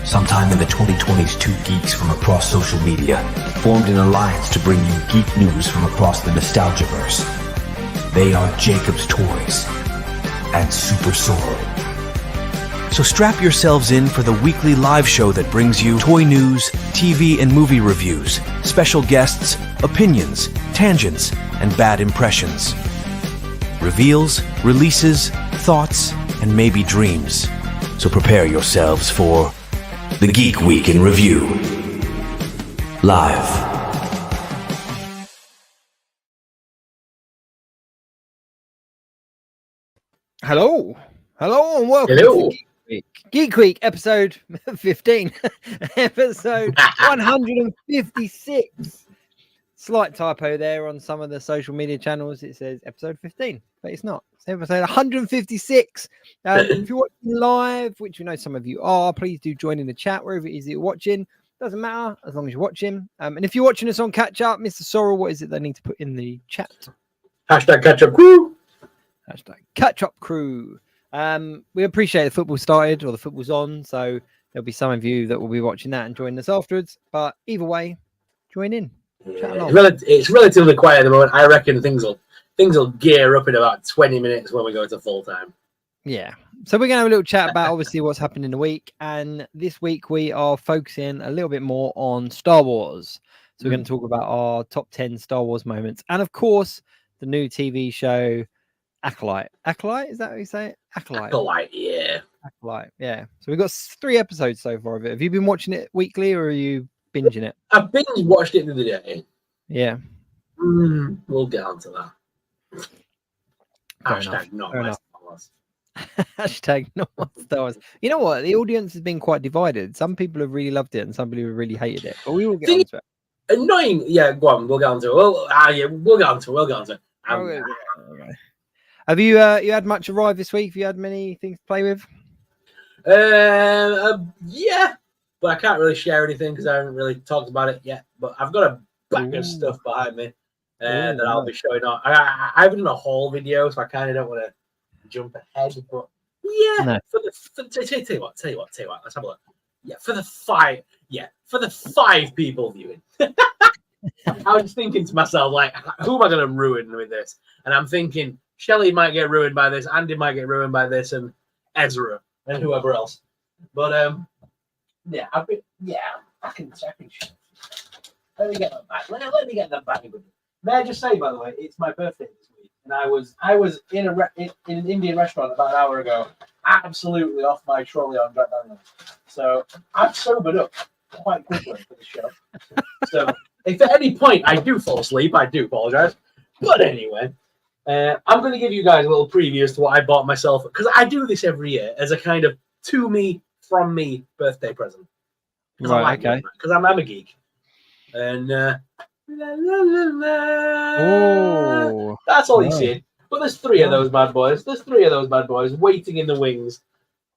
Sometime in the 2020s, two geeks from across social media formed an alliance to bring you geek news from across the Nostalgiaverse. They are Jacob's Toys and SuperSorrell. So strap yourselves in for the weekly live show that brings you toy news, TV and movie reviews, special guests, opinions, tangents, and bad impressions. Reveals, releases, thoughts, and maybe dreams. So prepare yourselves for the Geek Week in Review. Live. Hello, and welcome Hello. to Geek Week, episode 15, episode 156. Slight typo there on some of the social media channels. It says episode 15, but it's not. It's episode 156. If you're watching live, which we know some of you are, please do join in the chat wherever it is that you're watching. Doesn't matter as long as you're watching. And if you're watching us on catch up, Mr. Sorrell, what is it they need to put in the chat? Hashtag catch up crew. Hashtag catch up crew. We appreciate the football started or the football's on, so there'll be some of you that will be watching that and joining us afterwards. But either way, join in. Chat along. It's relatively quiet at the moment. I reckon things will gear up in about 20 minutes when we go to full time. Yeah. So we're going to have a little chat about obviously what's happened in the week. And this week we are focusing a little bit more on Star Wars. So we're going to talk about our top 10 Star Wars moments. And of course, the new TV show, Acolyte. Acolyte? Is that what you say? Acolyte. Acolyte, yeah. Acolyte, yeah. So we've got 3 episodes so far of it. Have you been watching it weekly or are you binging it? I binge watched it the other day. Yeah. We'll get onto that. Hashtag not my Star Wars. Hashtag not my Star Wars. You know what? The audience has been quite divided. Some people have really loved it and some people have really hated it. But we will get onto it. Annoying. Yeah, go on. We'll get onto it. We'll get onto it. Okay. Have you had much arrive this week? Have you had many things to play with? Yeah, but I can't really share anything because I haven't really talked about it yet. But I've got a bag of stuff behind me that I'll be showing off. I haven't done a haul video, so I kind of don't want to jump ahead. But yeah, No. Tell you what. Let's have a look. Yeah, for the 5 people viewing. I was thinking to myself, like, who am I going to ruin with this? And I'm thinking, Shelley might get ruined by this, Andy might get ruined by this, and Ezra and whoever else. But I can show. Let me get them back. Let me get them back. May I just say, by the way, it's my birthday this week, and I was in an Indian restaurant about an hour ago, absolutely off my trolley on Jack Daniels. So I've sobered up quite quickly for the show. So if at any point I do fall asleep, I do apologize. But anyway, I'm going to give you guys a little preview as to what I bought myself, because I do this every year as a kind of to me, from me birthday present. Right, okay. Because I'm a geek. And that's all you see. But there's 3 of those bad boys. There's 3 of those bad boys waiting in the wings.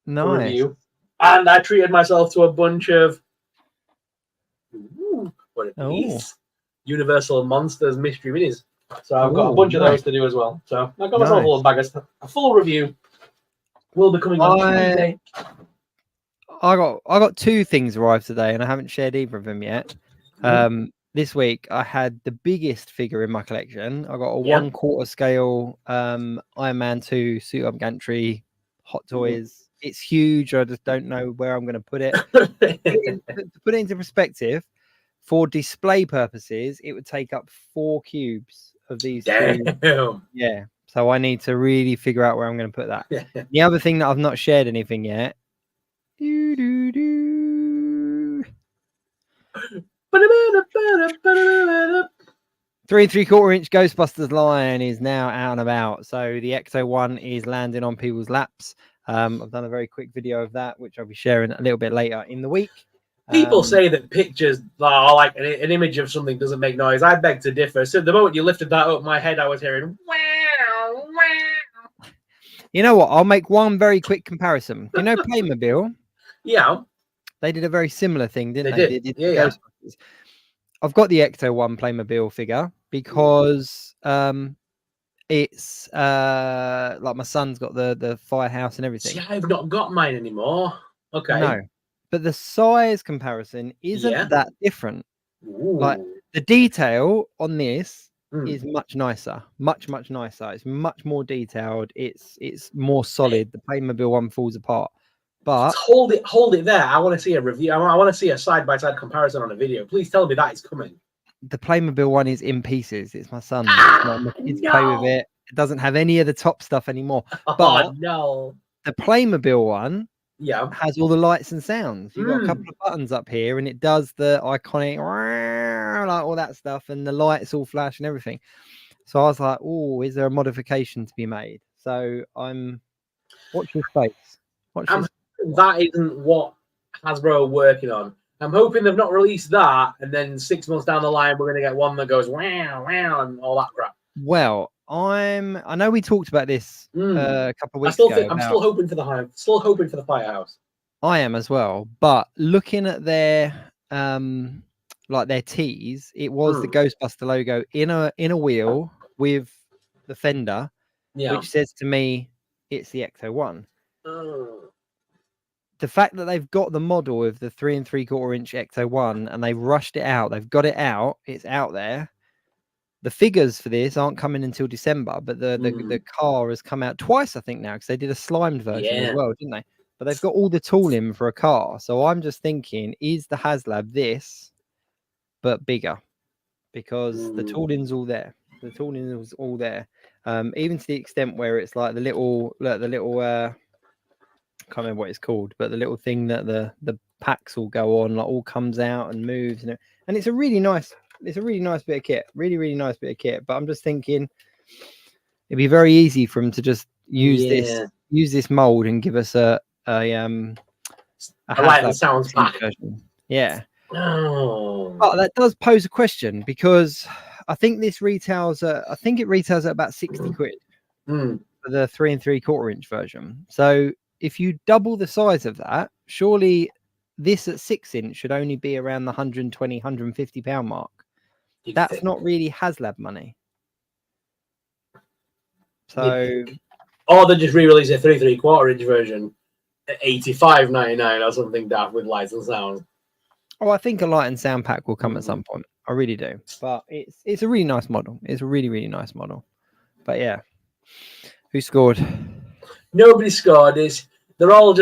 For review. And I treated myself to a bunch of what are these? Universal Monsters Mystery Minis. So I've got a bunch of those to do as well. So I got myself a little bag of stuff. A full review will be coming on Tuesday. I got 2 things arrived today, and I haven't shared either of them yet. This week I had the biggest figure in my collection. I got a 1/4 scale Iron Man 2 suit up gantry Hot Toys. It's huge. I just don't know where I'm going to put it. To put it into perspective, for display purposes, it would take up 4 cubes of these. Damn. Yeah. So I need to really figure out where I'm going to put that. The other thing that I've not shared anything yet. 3 3/4 inch Ghostbusters line is now out and about. So the Ecto one is landing on people's laps. I've done a very quick video of that, which I'll be sharing a little bit later in the week. People say that pictures are like an image of something doesn't make noise. I beg to differ. So the moment you lifted that up my head, I was hearing wow, wow. You know what? I'll make one very quick comparison. You know Playmobil? Yeah. They did a very similar thing, didn't they? They did. Yeah. I've got the Ecto one Playmobil figure because it's like my son's got the firehouse and everything. See, I've not got mine anymore. Okay. No. but the size comparison isn't that different. Like the detail on this is much nicer, much nicer. It's much more detailed. It's more solid. The Playmobil one falls apart. But hold it there. I want to see a review. I want to see a side-by-side comparison on a video. Please tell me that is coming. The Playmobil one is in pieces. It's my son's. My kids play with it. It doesn't have any of the top stuff anymore. But no, the Playmobil one yeah, has all the lights and sounds. You've got a couple of buttons up here, and it does the iconic like all that stuff, and the lights all flash and everything. So I was like, oh, is there a modification to be made? So I'm watch your face. That isn't what Hasbro are working on. I'm hoping they've not released that, and then 6 months down the line, we're going to get one that goes wow, wow, and all that crap. Well, I know we talked about this a couple of weeks ago. I'm still hoping for the hive. Still hoping for the firehouse. I am as well. But looking at their like their tees, it was the Ghostbuster logo in a wheel with the fender, which says to me it's the Ecto 1. The fact that they've got the model of the 3 3/4 inch Ecto 1 and they've rushed it out, they've got it out, it's out there. The figures for this aren't coming until December, but the car has come out twice, I think, now, because they did a slimed version as well, didn't they? But they've got all the tooling for a car. So I'm just thinking, is the HasLab this, but bigger? Because the tooling's all there. The tooling is all there. Even to the extent where it's like the little I can't remember what it's called, but the little thing that the packs all go on, like all comes out and moves, and it's a really nice bit of kit, really nice bit of kit. But I'm just thinking it'd be very easy for them to just use this mold and give us a like the sounds pack version. Yeah. But that does pose a question, because I think this retails at about 60 quid for the 3 3/4 inch version. So if you double the size of that, surely this at 6 inch should only be around the 120, 150 pound mark. That's not really HasLab money. So, or they just re-release a 3 3/4 inch version at $85.99 or something daft with lights and sound. Oh, I think a light and sound pack will come at some point. I really do. But it's a really nice model. It's a really nice model. But yeah, who scored? Nobody scored. They're all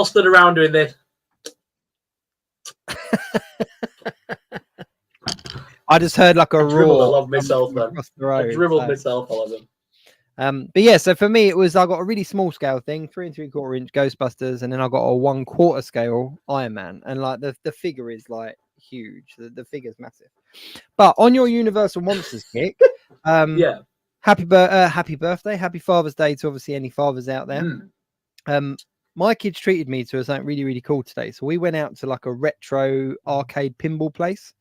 stood around doing this. I just heard like a roar. I love myself, man. I dribbled myself all of them. But yeah, so for me, it was I got a really small scale thing, 3 3/4 inch Ghostbusters, and then I got a 1/4 scale Iron Man, and like the figure is like huge. The figure's massive. But on your Universal Monsters kick, happy birthday, happy Father's Day to obviously any fathers out there. My kids treated me to something really cool today, so we went out to like a retro arcade pinball place.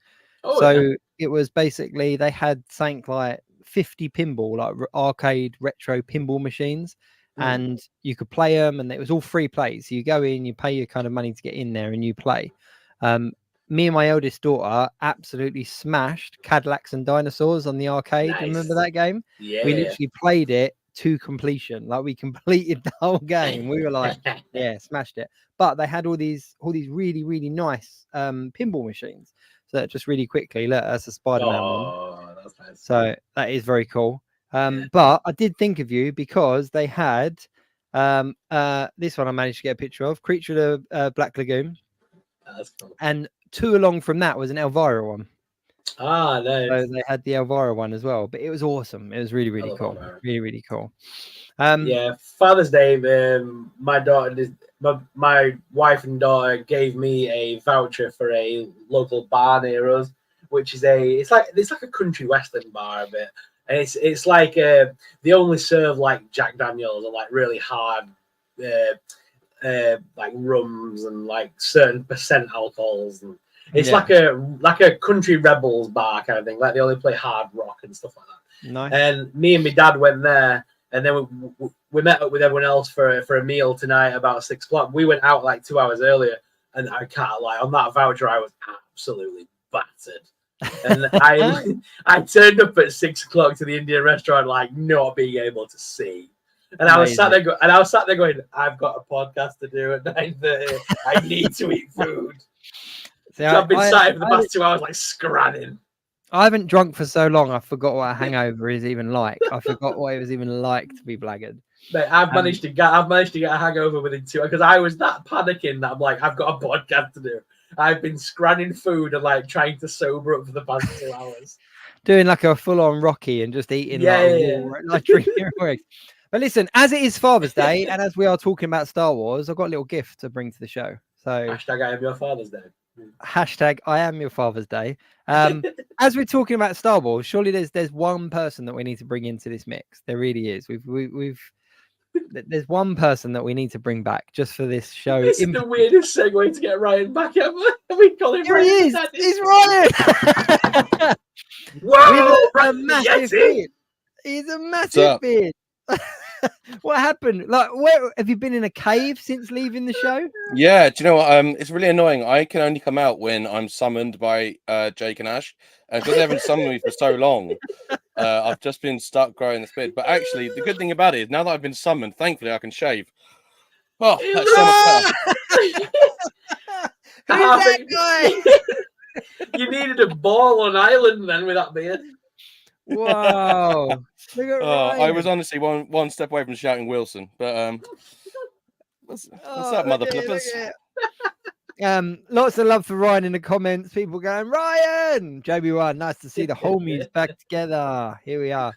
It was basically they had something like 50 pinball, like arcade retro pinball machines, and you could play them, and it was all free play. So you go in, you pay your kind of money to get in there, and you play. Me and my eldest daughter absolutely smashed Cadillacs and Dinosaurs on the arcade. Nice. Remember that game? Yeah. We literally played it to completion. Like we completed the whole game. We were like, yeah, smashed it. But they had all these really nice pinball machines. So just really quickly, look, that's a Spider-Man one. That's nice. So that is very cool. But I did think of you because they had this one I managed to get a picture of, Creature of the Black Lagoon. That's cool. And two along from that was an Elvira one. Ah, nice. So they had the Elvira one as well, but it was awesome. It was really cool. Really cool. Yeah, Father's Day, my daughter, my wife and daughter gave me a voucher for a local bar near us, which is it's like a country western bar a bit, and it's like they only serve like Jack Daniels and like really hard like rums and like certain percent alcohols, and it's like a country rebels bar kind of thing. Like they only play hard rock and stuff like that. Nice. And me and my dad went there, and then we met up with everyone else for a meal tonight about 6 o'clock. We went out like 2 hours earlier, and I can't lie, on that voucher I was absolutely battered. And I turned up at 6 o'clock to the Indian restaurant like not being able to see. And I was sat there going, I've got a podcast to do at 9:30. I need to eat food. See, I've been sat here for the past 2 hours like scranning. I haven't drunk for so long. I forgot what a hangover is even like. I forgot what it was even like to be blagged. Mate, I've managed to get a hangover within 2 hours because I was that panicking that I'm like, I've got a podcast to do. I've been scranning food and like trying to sober up for the past 2 hours. Doing like a full-on Rocky and just eating like drinking raw eggs. But listen, as it is Father's Day and as we are talking about Star Wars, I've got a little gift to bring to the show. So hashtag I am your Father's Day. Hashtag I am your Father's Day. As we're talking about Star Wars, surely there's one person that we need to bring into this mix. There really is. There's one person that we need to bring back just for this show. This is the weirdest segue to get Ryan back ever. We call him Here Ryan. he is. He's Ryan. Whoa! A massive beard. He's a massive beard. What happened? Like, where have you been in a cave since leaving the show? Yeah, do you know what? It's really annoying. I can only come out when I'm summoned by Jake and Ash, and because they haven't summoned me for so long, I've just been stuck growing this beard. But actually, the good thing about it is now that I've been summoned, thankfully I can shave. Oh, that's so much better. Who's that guy? You needed a ball on Island then with that beard. Wow. Look at I was honestly one step away from shouting Wilson, but what's up, mother flippers? Lots of love for Ryan in the comments. People going, Ryan, JB1, nice to see the homies back together. Here we are.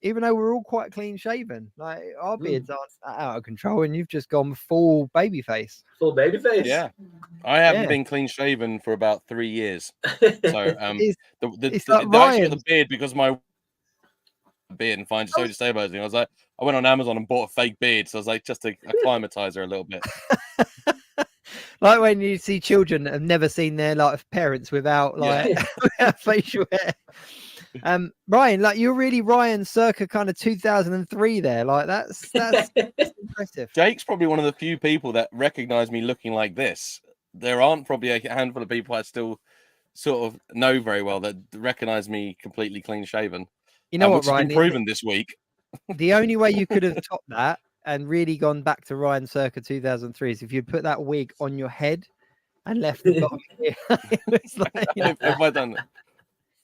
Even though we're all quite clean shaven, like our beards aren't out of control, and you've just gone full baby face. Full baby face. Yeah, I haven't been clean shaven for about 3 years. So the I got the beard because my beard and find it so destabilizing. I was like, I went on Amazon and bought a fake beard, so I was like, just to acclimatize her a little bit. Like when you see children that have never seen their parents without without facial hair. Ryan, like you're really Ryan circa kind of 2003 there. Like that's impressive. Jake's probably one of the few people that recognize me looking like this. There aren't probably a handful of people I still sort of know very well that recognize me completely clean shaven. You know what, Ryan? Ryan? Been proven this week. The only way you could have topped that and really gone back to Ryan circa 2003 is if you'd put that wig on your head and left the bottom here. It's like, Have I done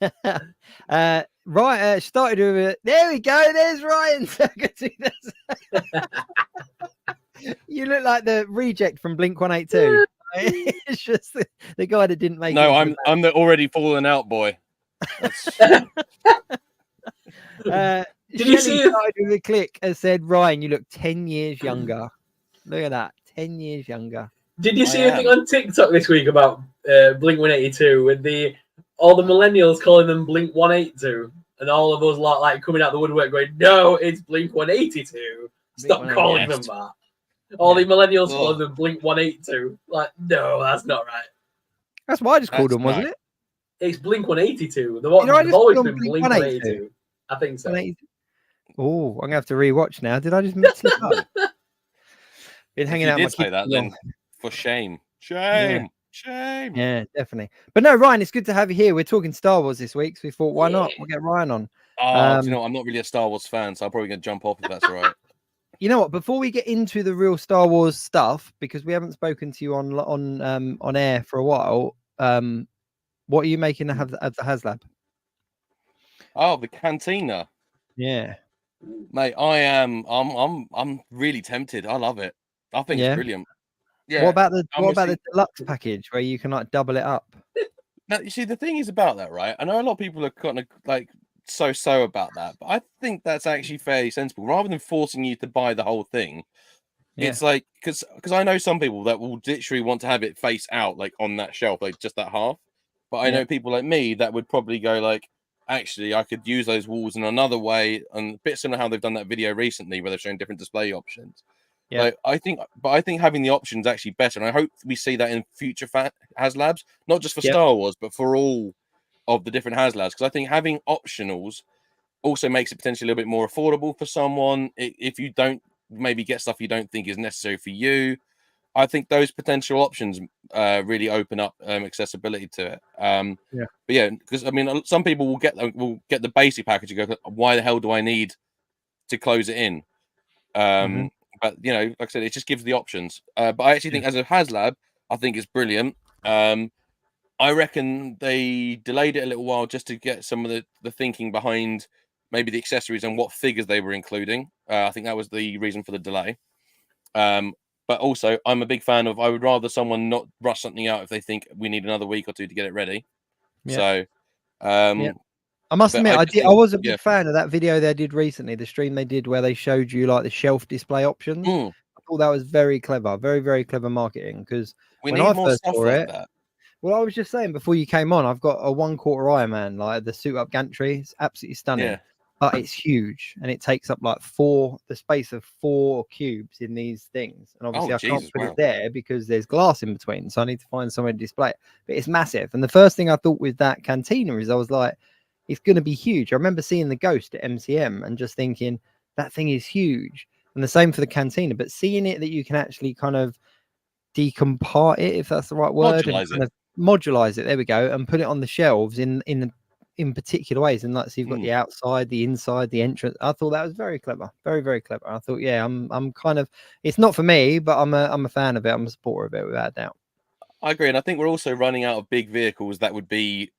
that? Right, started with it. There we go. There's Ryan circa 2000. You look like the reject from Blink 182. It's just the guy that didn't make. No, I'm the already fallen out boy. Did you see the click and said, Ryan, you look 10 years younger. Look at that, 10 years younger. Did you see anything on TikTok this week about Blink 182 with all the millennials calling them Blink 182 and all of us like coming out the woodwork going, no, it's Blink 182. Stop calling them that. All the millennials calling them Blink 182. Like, no, that's not right. That's what I just called them, wasn't it? It's Blink 182. They've always been Blink 182. I think so. Oh, I'm gonna have to rewatch now. Did I just mix it up? Been hanging out. Did say that then? For shame. Shame. Yeah, definitely. But no, Ryan, it's good to have you here. We're talking Star Wars this week, so we thought, why not? We'll get Ryan on. Oh, you know, I'm not really a Star Wars fan, so I'm probably gonna jump off if that's all right. You know what? Before we get into the real Star Wars stuff, because we haven't spoken to you on air for a while, what are you making at the HasLab? Oh, the Cantina. Yeah, mate, I'm really tempted. I love it. I think it's brilliant. Yeah. What about the deluxe package where you can like double it up? Now, you see, the thing is about that, right? I know a lot of people are kind of like so about that, but I think that's actually fairly sensible. Rather than forcing you to buy the whole thing, it's like because I know some people that will literally want to have it face out, like on that shelf, like just that half. But I know people like me that would probably go like, actually, I could use those walls in another way, and a bit similar to how they've done that video recently where they're showing different display options. Yeah, like, I think having the options actually better, and I hope we see that in future HasLabs, not just for Star Wars, but for all of the different HasLabs. Because I think having optionals also makes it potentially a little bit more affordable for someone if you don't maybe get stuff you don't think is necessary for you. I think those potential options really open up accessibility to it. But yeah, because I mean, some people will get the basic package and go, "Why the hell do I need to close it in?" But you know, like I said, it just gives the options. But I actually think as a HasLab, I think it's brilliant. I reckon they delayed it a little while just to get some of the thinking behind maybe the accessories and what figures they were including. I think that was the reason for the delay. But also, I'm a big fan of. I would rather someone not rush something out if they think we need another week or two to get it ready. Yeah. So, I must but admit, I I just did. I think, was a yeah, big fan of that video they did recently, the stream they did where they showed you like the shelf display options. mm, I thought that was very clever, very, very clever marketing. Because we when need I more first stuff saw like it, that. well, I was just saying before you came on, I've got a 1/4 Iron Man, like the suit up gantry. It's absolutely stunning. Yeah. But it's huge and it takes up like the space of 4 cubes in these things. And obviously, I can't Jesus, put wow. it there because there's glass in between. So I need to find somewhere to display it. But it's massive. And the first thing I thought with that cantina is I was like, it's going to be huge. I remember seeing the Ghost at MCM and just thinking that thing is huge. And the same for the cantina. But seeing it that you can actually kind of decompart it, if that's the right word, and Modularize kind it. of modularize it. There we go, and put it on the shelves in particular ways. And like, so you've got the outside, the inside, the entrance. I thought that was very clever, very, very clever. I thought, yeah, I'm kind of. It's not for me, but I'm a fan of it. I'm a supporter of it without a doubt. I agree, and I think we're also running out of big vehicles that would be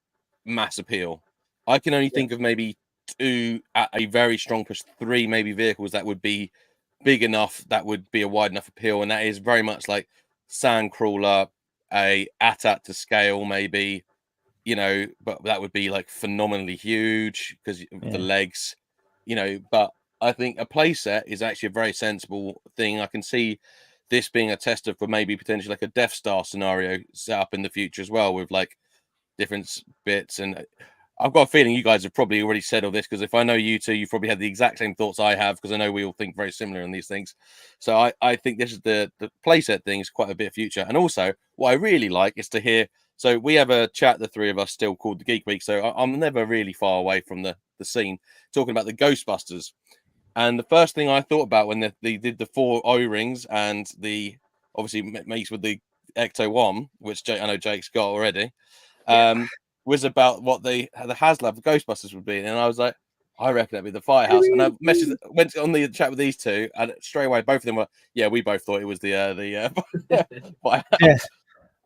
mass appeal. I can only think of maybe 2 at a very strong push, 3 maybe vehicles that would be big enough that would be a wide enough appeal, and that is very much like Sandcrawler, a AT-AT to scale maybe, you know, but that would be like phenomenally huge because of the legs, you know. But I think a playset is actually a very sensible thing. I can see this being a tester for maybe potentially like a Death Star scenario set up in the future as well, with like different bits. And I've got a feeling you guys have probably already said all this, because if I know you two, you've probably had the exact same thoughts I have, because I know we all think very similar on these things. So I think this is the playset thing is quite a bit of future. And also what I really like is to hear, so we have a chat, the 3 of us, still called the Geek Week, so I'm never really far away from the scene, talking about the Ghostbusters. And the first thing I thought about when they did the 4 O-rings and the obviously makes with the Ecto 1, which I know Jake's got already, was about what the HasLab the Ghostbusters would be. And I was like, I reckon that'd be the Firehouse. And I went on the chat with these 2, and straight away both of them were, yeah, we both thought it was the Firehouse. Yeah.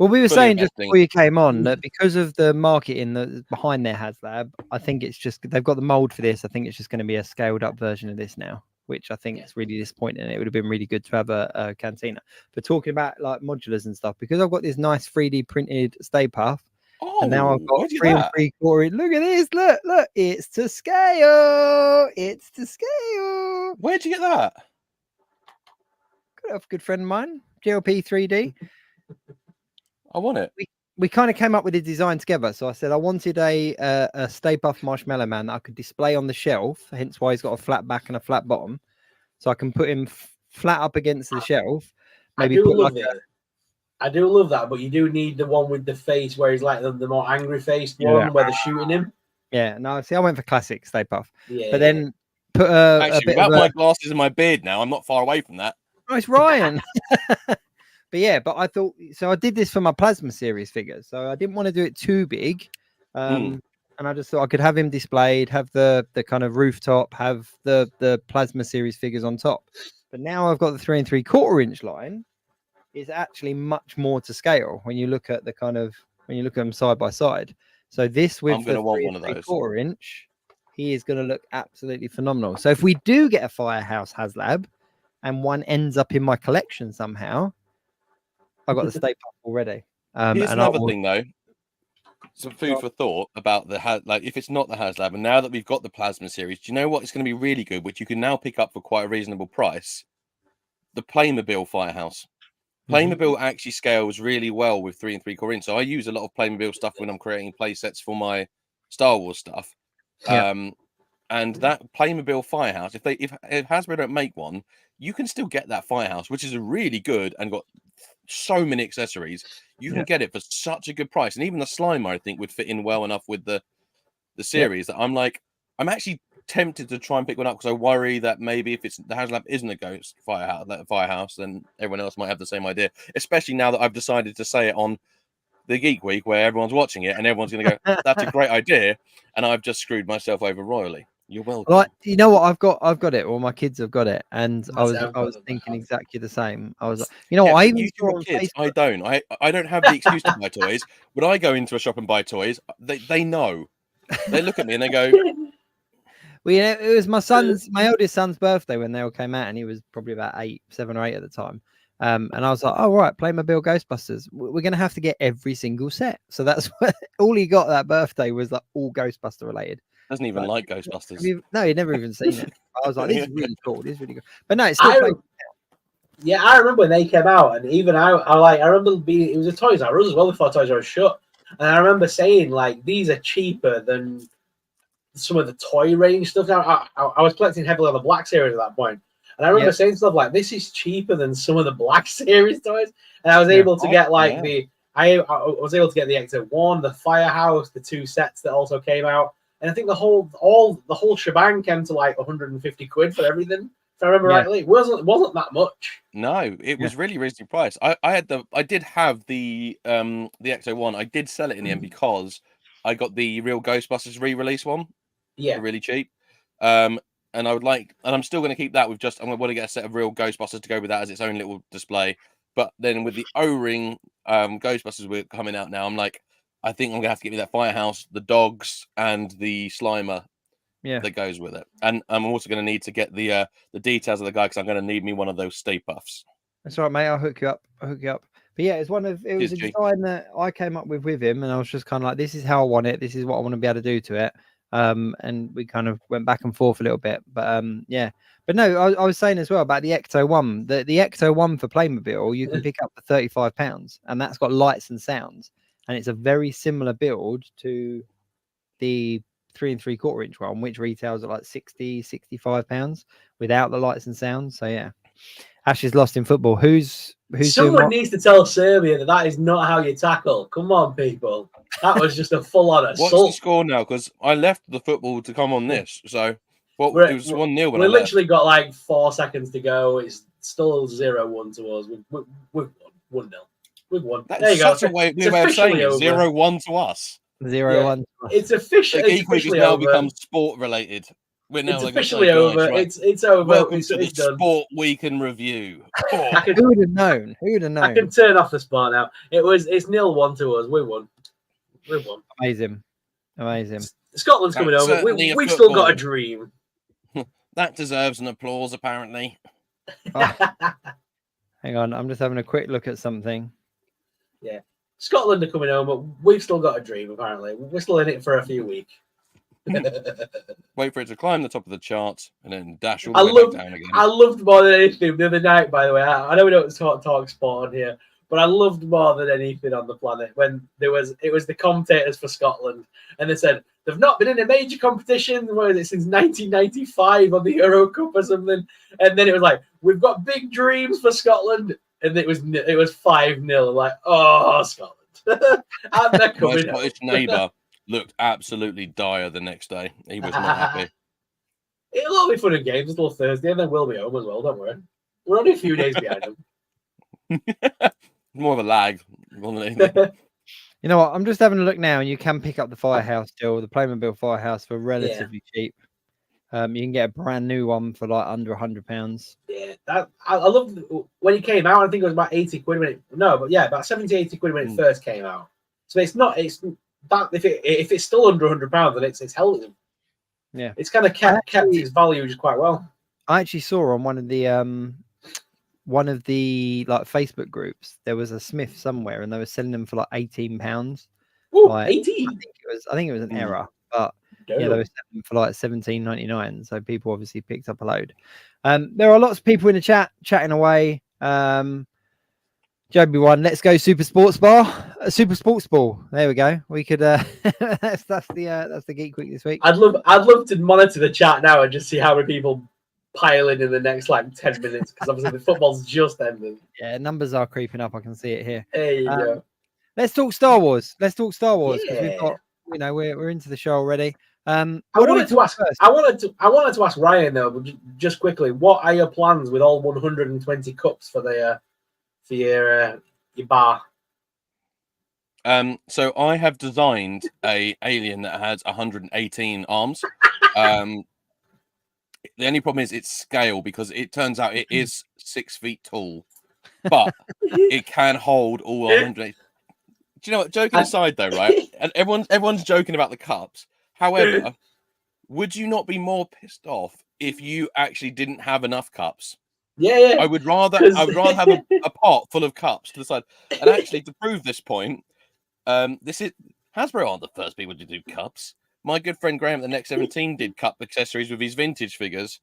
Well, we were Fully saying just investing. before you came on that because of the marketing that's behind their HasLab, I think it's just they've got the mold for this. I think it's just going to be a scaled up version of this now, which I think is really disappointing. It would have been really good to have a cantina. But talking about like modulars and stuff, because I've got this nice 3D printed Stay Puff, and now I've got 3 3/4. Look at this! Look! It's to scale. It's to scale. Where'd you get that? Got a good friend of mine, GLP 3D. I want it. We kind of came up with a design together. So I said I wanted a Stay Puft Marshmallow Man that I could display on the shelf. Hence why he's got a flat back and a flat bottom, so I can put him flat up against the shelf. Maybe I do put love like it. I do love that, but you do need the one with the face where he's like the more angry faced one where they're shooting him. Yeah, no, see, I went for classic Stay Puft. Yeah, but then put a bit without of my glasses and my beard now, I'm not far away from that. Nice, Ryan. But yeah, but I thought so. I did this for my Plasma series figures, so I didn't want to do it too big. And I just thought I could have him displayed, have the kind of rooftop, have the Plasma series figures on top. But now I've got the 3 3/4 inch line. Is actually much more to scale when you look at them side by side. So this with I'm going the to want 3 one of those. 3/4 inch, he is going to look absolutely phenomenal. So if we do get a Firehouse HasLab and one ends up in my collection somehow, I got the Stay Puft already. Here's another thing though. Some food for thought about if it's not the HasLab, and now that we've got the Plasma series, do you know what? It's going to be really good, which you can now pick up for quite a reasonable price. The Playmobil Firehouse. Playmobil actually scales really well with 3 3/4 inch. So I use a lot of Playmobil stuff when I'm creating play sets for my Star Wars stuff. And that Playmobil Firehouse, if Hasbro don't make one, you can still get that Firehouse, which is a really good and got so many accessories. You can get it for such a good price, and even the Slimer I think would fit in well enough with the series that I'm actually tempted to try and pick one up, because I worry that maybe if it's the HasLab isn't a Ghost Firehouse, then everyone else might have the same idea. Especially now that I've decided to say it on the Geek Week, where everyone's watching it and everyone's going to go, "That's a great idea," and I've just screwed myself over royally. You're welcome. Like, you know what? I've got it. All my kids have got it, and I was I've got them thinking now. exactly the same. I was like, you know Yeah, what? I but even you saw got on kids. I Facebook. don't. I don't have the excuse to buy toys. When I go into a shop and buy toys, they know. They look at me and they go, Well, yeah, it was my eldest son's birthday when they all came out, and he was probably about 7 or 8 at the time. And I was like, "Oh, right, Playmobil Ghostbusters. We're gonna have to get every single set." So that's what all he got that birthday was like all Ghostbuster related. doesn't even like Ghostbusters. No, he'd never even seen it. I was like, "This is really cool. This is really good." But no, it's still I playing. Yeah, I remember when they came out, and even I remember being it was a Toys R Us as well before Toys R Us shut, and I remember saying like these are cheaper than some of the toy range stuff. I was collecting heavily on the Black Series at that point, and I remember saying stuff like this is cheaper than some of the Black Series toys, and I was able to get like I was able to get the Ecto-1, the Firehouse, the 2 sets that also came out, and I think the whole shebang came to like 150 quid for everything. If I remember rightly, it wasn't that much. No, it was really reasonably priced. I did have the Ecto-1. I did sell it in the end because I got the real Ghostbusters re-release one. Yeah, Really cheap. And I'm still going to keep that with I'm going to want to get a set of real Ghostbusters to go with that as its own little display. But then with the O-ring Ghostbusters we're coming out now, I'm like, I think I'm going to have to get me that Firehouse, the dogs, and the Slimer that goes with it. And I'm also going to need to get the details of the guy because I'm going to need me one of those Stay Puffs. That's all right, mate. I'll hook you up. But yeah, it was a design that I came up with him, and I was just kind of like, this is how I want it. This is what I want to be able to do to it. And we kind of went back and forth a little bit, but yeah. But no, I was saying as well about the Ecto-1. The Ecto-1 for Playmobil, you can pick up for £35, and that's got lights and sounds, and it's a very similar build to the 3 3/4 inch one, which retails at like £60-65 without the lights and sounds. So yeah, Ash is lost in football. Who's someone needs to tell Serbia that is not how you tackle. Come on, people. That was just a full-on assault. What's the score now? Because I left the football to come on this. So it was 1-0 when I left. We literally got like 4 seconds to go. It's still 0-1 to us. We've won 1-0. We've won. That's there you go. Such a way of saying it. 0-1 to us. 0-1. It's officially. The Geek Week has now become sport related. It's officially over. Right. It's over. Welcome it's to the done. Sport Week in Review. Oh. Who would have known? Who would have known? I can turn off the spot now. It's 0-1 to us. We won. Amazing. Scotland's coming over. We've still got a dream. That deserves an applause, apparently. Hang on, I'm just having a quick look at something. Yeah, Scotland are coming home, but we've still got a dream. Apparently, we're still in it for a few weeks. Wait for it to climb the top of the charts and then dash all the way back down again. I loved more than anything the other night, by the way. I know we don't talk sport on here, but I loved more than anything on the planet when it was the commentators for Scotland, and they said they've not been in a major competition since 1995 on the Euro Cup or something, and then it was like we've got big dreams for Scotland, and it was 5-0. Like, oh, Scotland, and they're coming. My Scottish neighbour looked absolutely dire the next day. He was not happy. It'll all be fun and games until Thursday, and then we'll be home as well. Don't worry. We're only a few days behind them. More of a lag. You know what? I'm just having a look now, and you can pick up the Firehouse still, the Playmobil Firehouse for relatively cheap. You can get a brand new one for like under £100. Yeah, I love when it came out. I think it was about 80 quid when about 70, 80 quid when it first came out. So it's that if it's still under £100, then it's held. Yeah, it's kind of kept its value just quite well. I actually saw on one of the like Facebook groups there was a Smith somewhere, and they were selling them for like £18. Ooh, like, 18. I think it was an error, but yeah, they were selling them for like £17.99. So people obviously picked up a load. There are lots of people in the chat chatting away. Joby1, let's go Super Sports Bar, Super Sports Ball. There we go. We could. That's the Geek Week this week. I'd love to monitor the chat now and just see how many people pile in the next like 10 minutes because obviously the football's just ended. Yeah, numbers are creeping up. I can see it here. There you go. Let's talk Star Wars. Because we've got, we're into the show already. I wanted to ask Ryan though, just quickly, what are your plans with all 120 cups for your bar? So I have designed a alien that has 118 arms. The only problem is its scale, because it turns out it is 6 feet tall, but it can hold all 100. Do you know what? Joking aside, though, right? And everyone's joking about the cups. However, would you not be more pissed off if you actually didn't have enough cups? Yeah. I would rather have a pot full of cups to the side. And actually, to prove this point, Hasbro aren't the first people to do cups. My good friend Graham at the Next 17 did cup accessories with his vintage figures,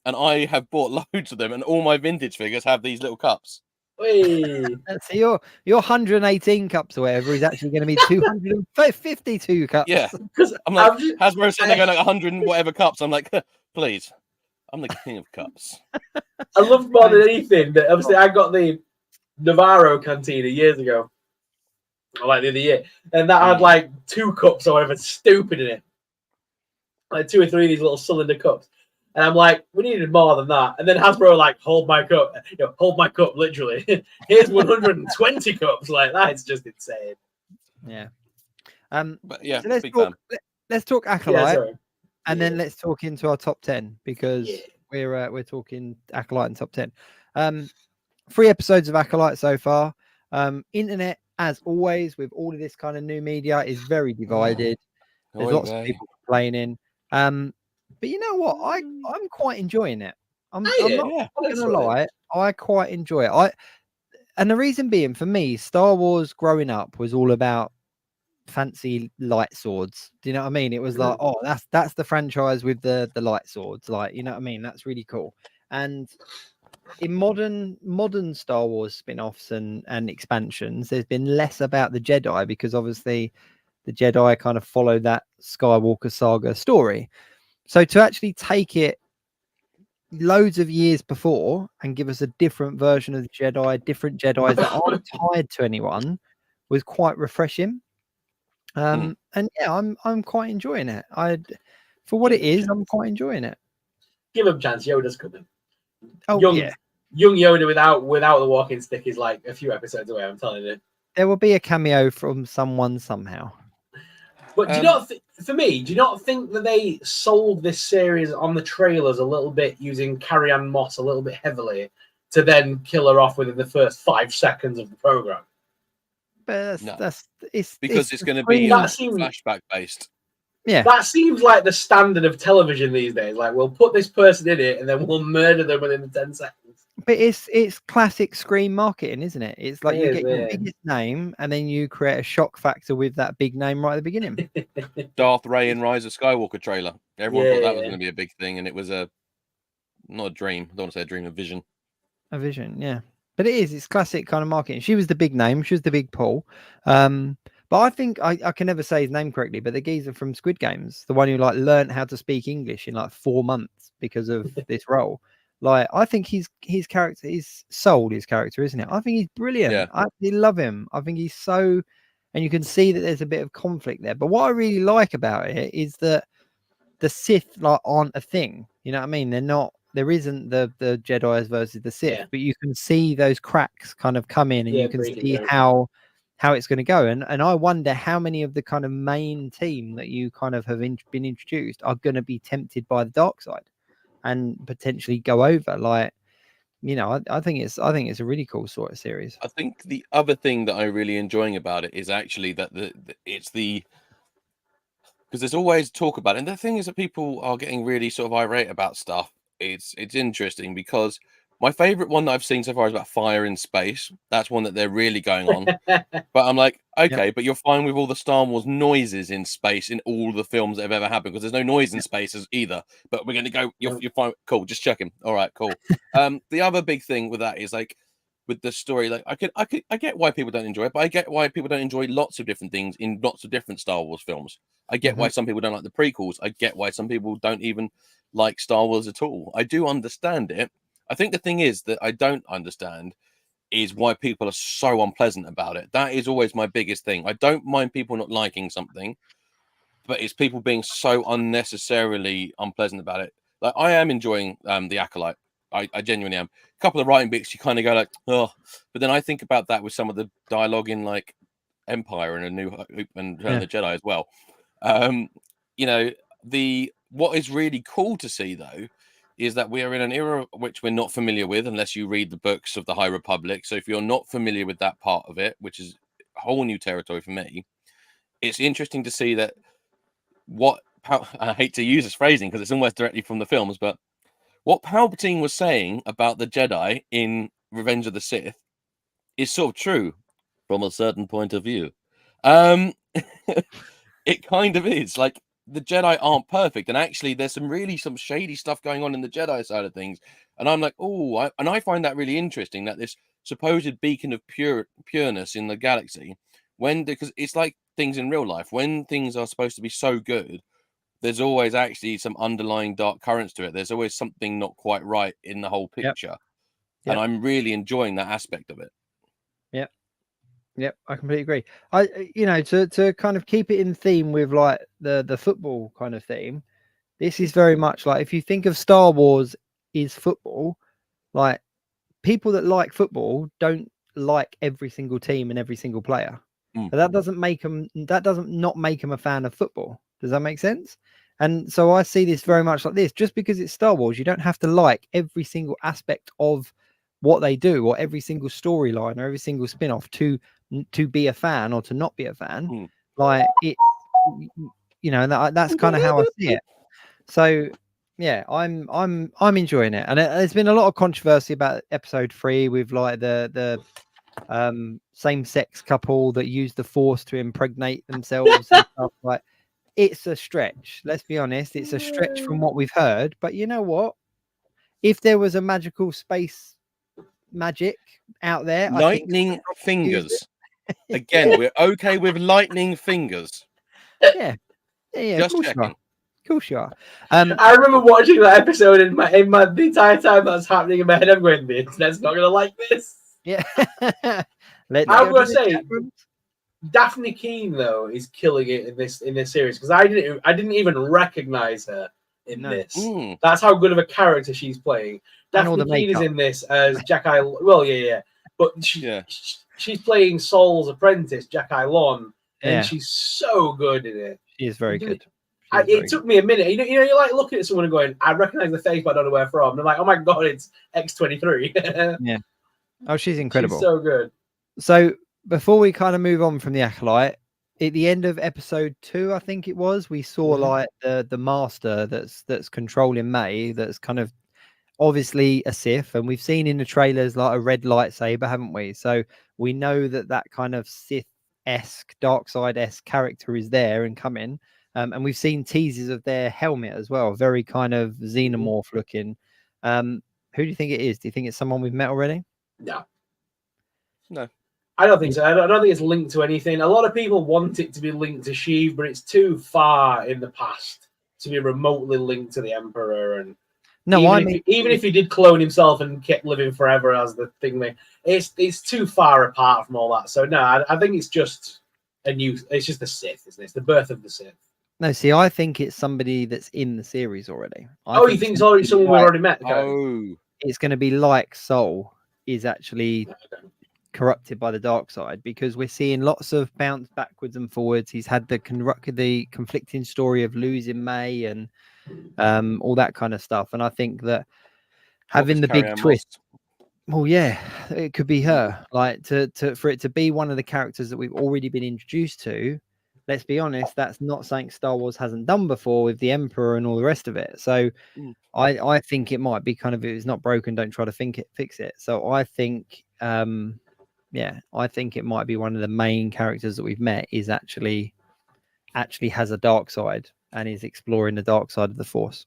and I have bought loads of them, and all my vintage figures have these little cups. Wait. So your 118 cups or whatever is actually going to be 252 cups. Yeah, Because I'm like, Hasbro said they're going like 100 and whatever cups. I'm like, please, I'm the king of cups. I love more than anything that obviously I got the Navarro Cantina years ago, or like the other year, and that had like 2 cups or whatever stupid in it, like 2 or 3 of these little cylinder cups. And I'm like, we needed more than that. And then Hasbro like, hold my cup, hold my cup, literally. Here's 120 cups. Like that's just insane. Yeah. But yeah, so let's big talk. fan. Let's talk Acolyte, and Yeah. then let's talk into our top 10 because we're talking Acolyte and top 10. 3 episodes of Acolyte so far. Internet, as always, with all of this kind of new media, is very divided. There's lots of people complaining. But you know what? I'm quite enjoying it. I'm not gonna lie. I quite enjoy it. And the reason being, for me, Star Wars growing up was all about fancy light swords. Do you know what I mean? It was like, oh, that's the franchise with the light swords. Like, you know what I mean? That's really cool. And in modern Star Wars spin-offs and expansions, there's been less about the Jedi, because obviously the Jedi kind of follow that Skywalker saga story. So to actually take it loads of years before and give us a different version of the Jedi, different Jedis that aren't tied to anyone, was quite refreshing. And yeah, I'm quite enjoying it. For what it is, I'm quite enjoying it. Give him a chance. Yoda's coming. Oh Young Yoda without the walking stick is like a few episodes away. I'm telling you. There will be a cameo from someone somehow. But do you not for me? Do you not think that they sold this series on the trailers a little bit using Carrie-Anne Moss a little bit heavily to then kill her off within the first 5 seconds of the program? But it's going to be flashback based. Yeah, that seems like the standard of television these days. Like, we'll put this person in it and then we'll murder them within 10 seconds. But it's classic Screen marketing, isn't it? It's like you get your biggest name and then you create a shock factor with that big name right at the beginning. Darth Ray and Rise of Skywalker trailer. Everyone thought that was going to be a big thing, and it was not a dream. I don't want to say a dream, a vision. A vision, yeah. But it's classic kind of marketing. She was the big name. She was the big pull. But I think I can never say his name correctly, but the geezer from Squid Games, the one who like learned how to speak English in like 4 months because of this role. Like, I think his character, he's sold his character, isn't it? I think he's brilliant. Yeah. I actually love him. I think he's so, and you can see that there's a bit of conflict there. But what I really like about it is that the Sith like aren't a thing. You know what I mean? They're not. There isn't the Jedi's versus the Sith, but you can see those cracks kind of come in, and you can see how it's going to go. And I wonder how many of the kind of main team that you kind of have been introduced are going to be tempted by the dark side and potentially go over. Like, you know, I think it's a really cool sort of series. I think the other thing that I'm really enjoying about it is actually that because there's always talk about it. And the thing is that people are getting really sort of irate about stuff. It's interesting because my favorite one that I've seen so far is about fire in space. That's one that they're really going on. But I'm like, okay, but you're fine with all the Star Wars noises in space in all the films that have ever happened, because there's no noise in space either. But we're going to go, you're fine. Cool. Just checking. All right, cool. The other big thing with that is like, with the story, like I get why people don't enjoy it, but I get why people don't enjoy lots of different things in lots of different Star Wars films. I get why some people don't like the prequels. I get why some people don't even like Star Wars at all. I do understand it. I think the thing is that I don't understand is why people are so unpleasant about it. That is always my biggest thing. I don't mind people not liking something, but it's people being so unnecessarily unpleasant about it. Like, I am enjoying the Acolyte. I genuinely am. A couple of writing bits, you kind of go like, oh, but then I think about that with some of the dialogue in like Empire and A New Hope and Return of the Jedi as well. You know, what is really cool to see though is that we are in an era which we're not familiar with unless you read the books of the High Republic. So if you're not familiar with that part of it, which is whole new territory for me, it's interesting to see that I hate to use this phrasing because it's almost directly from the films, but what Palpatine was saying about the Jedi in Revenge of the Sith is sort of true from a certain point of view. It kind of is. Like, the Jedi aren't perfect, and actually there's some shady stuff going on in the Jedi side of things, and I'm like, I find that really interesting, that this supposed beacon of pureness in the galaxy, because it's like things in real life, when things are supposed to be so good, there's always actually some underlying dark currents to it. There's always something not quite right in the whole picture. And I'm really enjoying that aspect of it. Yep, I completely agree. To kind of keep it in theme with like the football kind of theme, this is very much like, if you think of Star Wars is football, like, people that like football don't like every single team and every single player. But that doesn't not make them a fan of football. Does that make sense? And so I see this very much like this. Just because it's Star Wars, you don't have to like every single aspect of what they do, or every single storyline, or every single spin-off to be a fan or to not be a fan. Like, it, that's kind of how I see it. So yeah, I'm enjoying it, and there's been a lot of controversy about episode 3 with like the same-sex couple that use the Force to impregnate themselves and stuff. Like, it's a stretch. Let's be honest, it's a stretch from what we've heard. But you know what? If there was a magical space magic out there, lightning fingers. Again, we're okay with lightning fingers. Yeah. Just checking. Of course you are. I remember watching that episode in my the entire time that's happening in my head. I'm going, the internet's not gonna like this. Yeah. I'm gonna say, Daphne Keane though is killing it in this series, because I didn't even recognize her in this. That's how good of a character she's playing. Daphne Keane is in this as Jack-I. Well, yeah, but she's playing Saul's apprentice, Jack-I Lon, and she's so good in it. She is very good. It took me a minute. You're like looking at someone and going, I recognize the face, but I don't know where from. And I'm like, oh my god, it's X-23. Yeah. Oh, she's incredible. She's so good. So before we kind of move on from the Acolyte, at the end of episode 2, I think it was, we saw like the master that's controlling May, that's kind of obviously a Sith, and we've seen in the trailers like a red lightsaber, haven't we? So we know that kind of Sith-esque, dark side-esque character is there and coming. And we've seen teasers of their helmet as well, very kind of xenomorph looking. Who do you think it is? Do you think it's someone we've met already? No. No. I don't think so. I don't think it's linked to anything. A lot of people want it to be linked to Sheev, but it's too far in the past to be remotely linked to the Emperor. And no, even if he did clone himself and kept living forever as the thing, it's too far apart from all that. So no, I think it's just it's just the Sith, isn't it? It's the birth of the Sith. No, see, I think it's somebody that's in the series already. You think it's already someone we've already met? It's going to be like Soul is actually corrupted by the dark side, because we're seeing lots of bounce backwards and forwards. He's had the conflicting story of losing May and all that kind of stuff. And I think that having the big twist, well, yeah, it could be her. Like for it to be one of the characters that we've already been introduced to. Let's be honest, that's not something Star Wars hasn't done before with the Emperor and all the rest of it. So I think it might be kind of, if it's not broken, don't try to fix it. So I think, I think it might be one of the main characters that we've met is actually has a dark side and is exploring the dark side of the Force.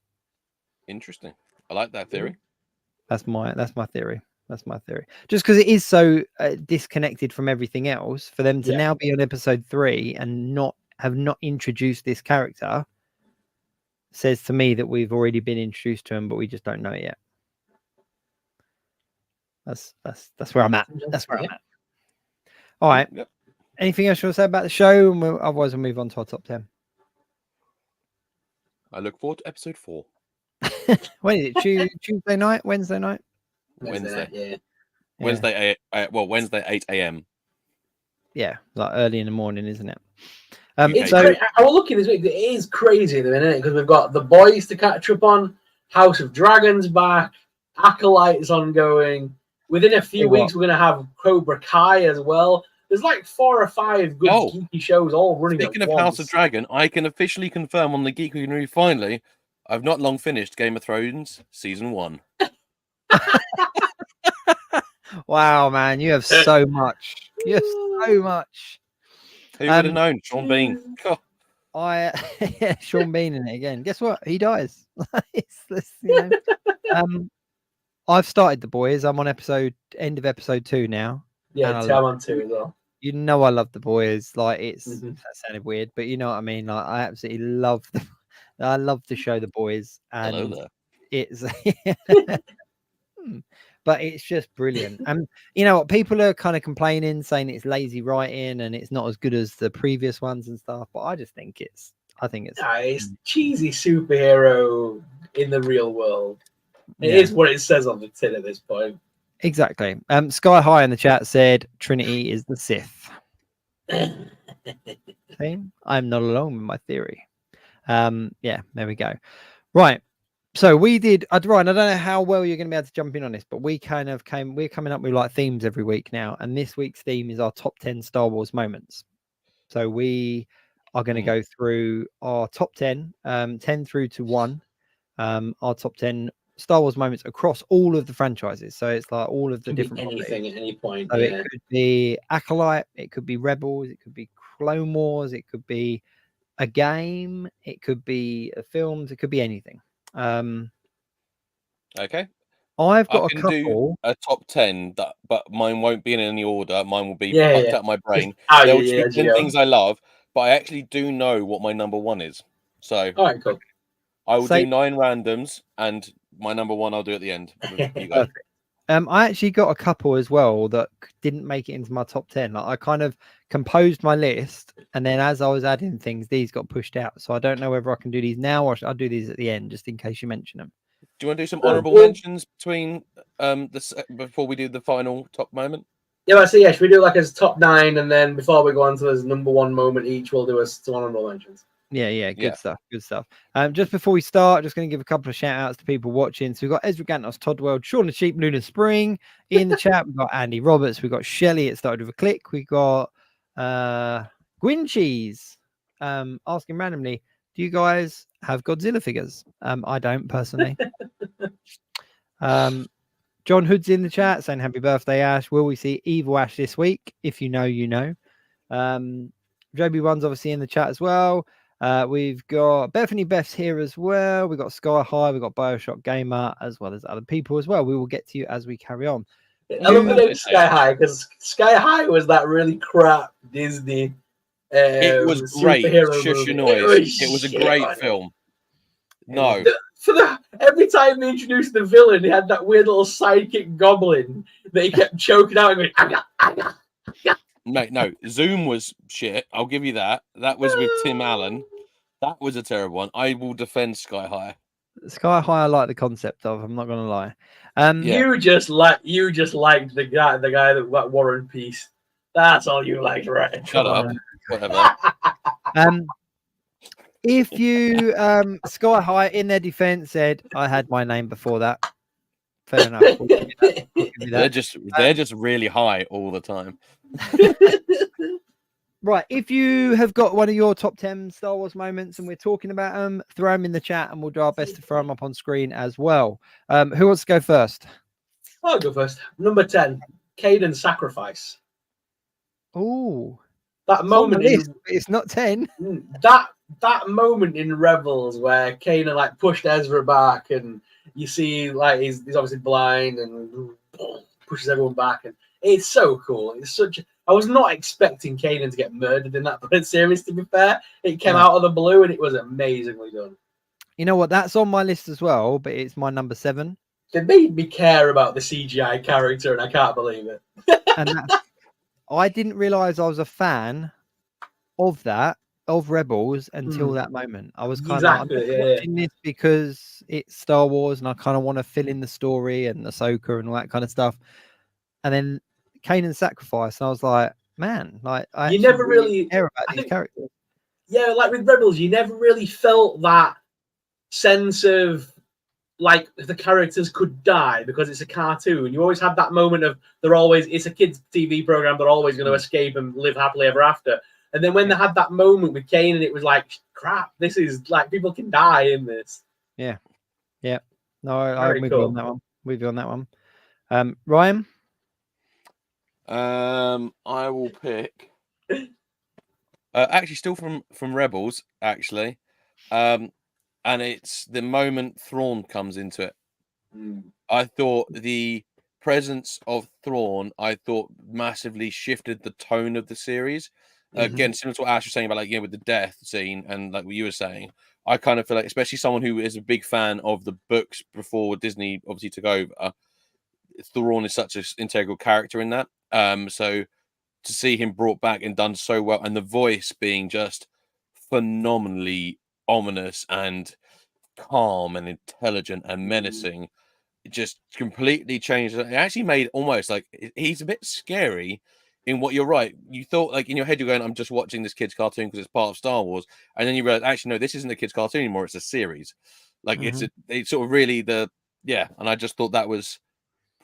Interesting. I like that theory. That's my theory. That's my theory. Just because it is so disconnected from everything else, for them to now be on episode 3 and have not introduced this character says to me that we've already been introduced to him, but we just don't know it yet. That's where I'm at. That's where I'm at. All right. Yep. Anything else you want to say about the show? Otherwise, we'll move on to our top 10. I look forward to episode 4. When is it? Tuesday night? Wednesday night? Wednesday. Yeah. Wednesday 8 a.m. Yeah, like early in the morning, isn't it? I was looking this week. It is crazy at the minute because we've got The Boys to catch up on. House of Dragons back. Acolyte is ongoing. Within a few weeks, we're going to have Cobra Kai as well. There's like 4 or 5 good geeky shows all running Speaking at of once. House of Dragon, I can officially confirm on the Geek Week Review finally, I've not long finished Game of Thrones Season 1. Wow, man, you have so much. You have so much. Who would have known? Sean Bean. Sean Bean in it again. Guess what? He dies. I've started The Boys. I'm on end of episode 2 now. Yeah, I'm on 2 as well. You know I love The Boys. Like that sounded weird, but you know what I mean. Like I absolutely love I love the show The Boys, and hello there. It's but it's just brilliant. And you know what, people are kind of complaining, saying it's lazy writing and it's not as good as the previous ones and stuff. But I just think it's it's cheesy superhero in the real world. It is what it says on the tin at this point. Exactly. Sky High in the chat said Trinity is the Sith. See? I'm not alone with my theory. Yeah, there we go. Right. So we did, Ryan, I don't know how well you're going to be able to jump in on this, but we're coming up with like themes every week now. And this week's theme is our top 10 Star Wars moments. So we are going to go through our top 10, 10 through to 1, our top 10 Star Wars moments across all of the franchises. So it's like all of the different anything at any point. So it could be Acolyte, it could be Rebels, it could be Clone Wars, it could be a game, it could be films, it could be anything. Okay. I've got I can do a top 10, but mine won't be in any order. Mine will be plucked out my brain. There'll just be 10 things I love, but I actually do know what my number 1 is. So all right, cool. I will do 9 randoms, and my number 1 I'll do at the end. You go. I actually got a couple as well that didn't make it into my top 10. Like I kind of composed my list, and then as I was adding things, these got pushed out. So I don't know whether I can do these now or I'll do these at the end, just in case you mention them. Do you want to do some honourable mentions between before we do the final top moment? Yeah, should we do like as top 9, and then before we go on to his number 1 moment each, we'll do some honourable mentions. Yeah, good stuff. Just before we start, just going to give a couple of shout outs to people watching. So we've got Ezra Gantos, Todd World, Sean the Sheep, Luna Spring in the chat. We've got Andy Roberts, we've got Shelley, it started with a click. We've got Gwyn Cheese asking randomly, do you guys have Godzilla figures? I don't personally. John Hood's in the chat saying happy birthday, Ash. Will we see Evil Ash this week? If you know, you know. Joby One's obviously in the chat as well. We've got Bethany Beth's here as well. We've got Sky High, we've got Bioshock Gamer, as well as other people as well. We will get to you as we carry on. I love the name Sky High, because Sky High was that really crap Disney. It was great. Shush your noise. It was a great film. No. Every time they introduced the villain, he had that weird little sidekick goblin that he kept choking out and going, aga. No, Zoom was shit. I'll give you that. That was with Tim Allen. That was a terrible one. I will defend Sky High. Sky High, I like the concept of. I'm not gonna lie. You just liked the guy that War and Peace. That's all you liked, right? Shut up. Whatever. If you Sky High in their defense said I had my name before that. Fair enough. We'll give you that. They're just really high all the time. Right. If you have got one of your top 10 Star Wars moments and we're talking about them, throw them in the chat and we'll do our best to throw them up on screen as well. Who wants to go first? I'll go first. Number 10, Caden's sacrifice. Oh, that moment it's not 10. That moment in Rebels where Kanan like pushed Ezra back, and you see like he's obviously blind and pushes everyone back, and it's so cool. It's I was not expecting Kanan to get murdered in that series, to be fair. It came out of the blue and it was amazingly done. You know what? That's on my list as well, but it's my number 7. They made me care about the CGI character, and I can't believe it. And I didn't realize I was a fan of Rebels until that moment. I was kind of watching this because it's Star Wars and I kind of want to fill in the story and Ahsoka and all that kind of stuff. And then Kanan's sacrifice, and I was like, man, like you never really care about these characters. Yeah, like with Rebels, you never really felt that sense of like the characters could die because it's a cartoon. You always have that moment of it's a kids' TV program. They're always going to escape and live happily ever after. And then when they had that moment with Kane, and it was like, crap, this is like people can die in this. Yeah. No, I'm with you on that one. With you on that one. Ryan. I will pick. Actually, still from Rebels. Actually, and it's the moment Thrawn comes into it. I thought the presence of Thrawn, massively shifted the tone of the series. Again, similar to what Ash was saying about with the death scene, and like what you were saying, I kind of feel like, especially someone who is a big fan of the books before Disney obviously took over, Thrawn is such an integral character in that. So to see him brought back and done so well, and the voice being just phenomenally ominous and calm and intelligent and menacing, it just completely changed. It actually made almost like he's a bit scary. In what you're right, you thought like in your head you're going, I'm just watching this kid's cartoon because it's part of Star Wars, and then you realize actually no, this isn't a kid's cartoon anymore. It's a series. Like it's sort of really and I just thought that was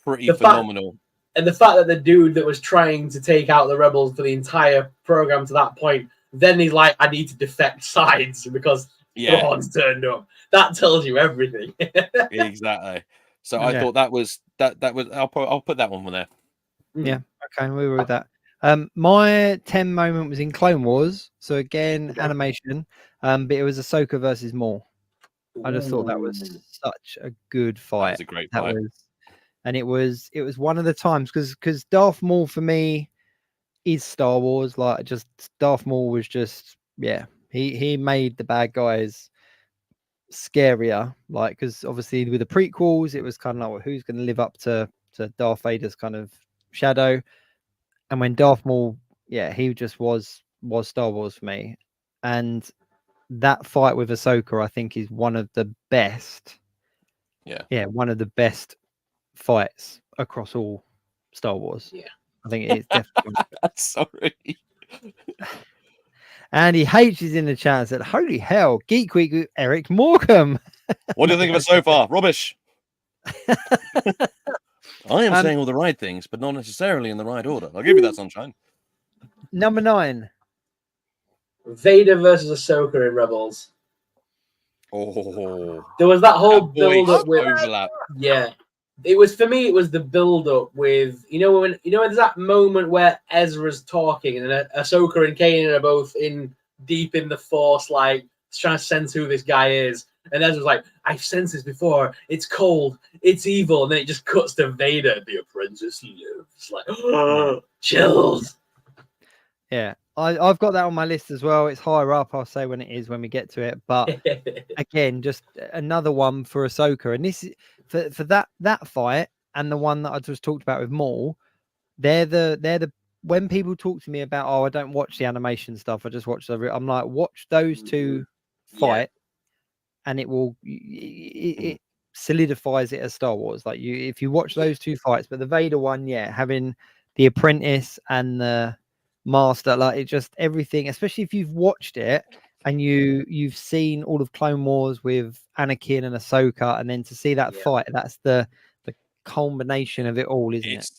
pretty phenomenal. And the fact that the dude that was trying to take out the rebels for the entire program to that point, then he's like, I need to defect sides because Thrawn's turned up. That tells you everything. Exactly. So I thought that was I'll put that one there. Yeah. Okay, we were with that. My 10 moment was in Clone Wars. So again, animation. But it was Ahsoka versus Maul. I just thought that was such a good fight. That was a great fight. And it was one of the times because Darth Maul for me is Star Wars. Like just Darth Maul was just he made the bad guys scarier. Like because obviously with the prequels, it was kind of like, well, who's going to live up to Darth Vader's kind of shadow. And when Darth Maul, he just was Star Wars for me. And that fight with Ahsoka, I think, is one of the best. Yeah, one of the best fights across all Star Wars. Yeah, I think it is definitely. Sorry. Andy H is in the chat and said, "Holy hell, Geek Week with Eric Morecambe." What do you think of it so far? Rubbish. I am saying all the right things, but not necessarily in the right order. I'll give you that, sunshine. Number 9. Vader versus Ahsoka in Rebels. Oh, there was that whole build-up with overlap. Yeah, it was for me. It was the build-up with when there's that moment where Ezra's talking and then Ahsoka and Kanan are both deep in the Force, like trying to sense who this guy is. And Ezra's like, I've sensed this before. It's cold. It's evil. And then it just cuts to Vader. The apprentice lives. Like, chills. Yeah, I've got that on my list as well. It's higher up. I'll say when it is when we get to it. But again, just another one for Ahsoka. And this is for that fight and the one that I just talked about with Maul. They're the when people talk to me about, I don't watch the animation stuff. I just watch I'm like, watch those two fight. And it solidifies it as Star Wars. Like if you watch those two fights, but the Vader one, having the apprentice and the master, like it just everything, especially if you've watched it and you've seen all of Clone Wars with Anakin and Ahsoka, and then to see that fight, that's the culmination of it all, isn't it?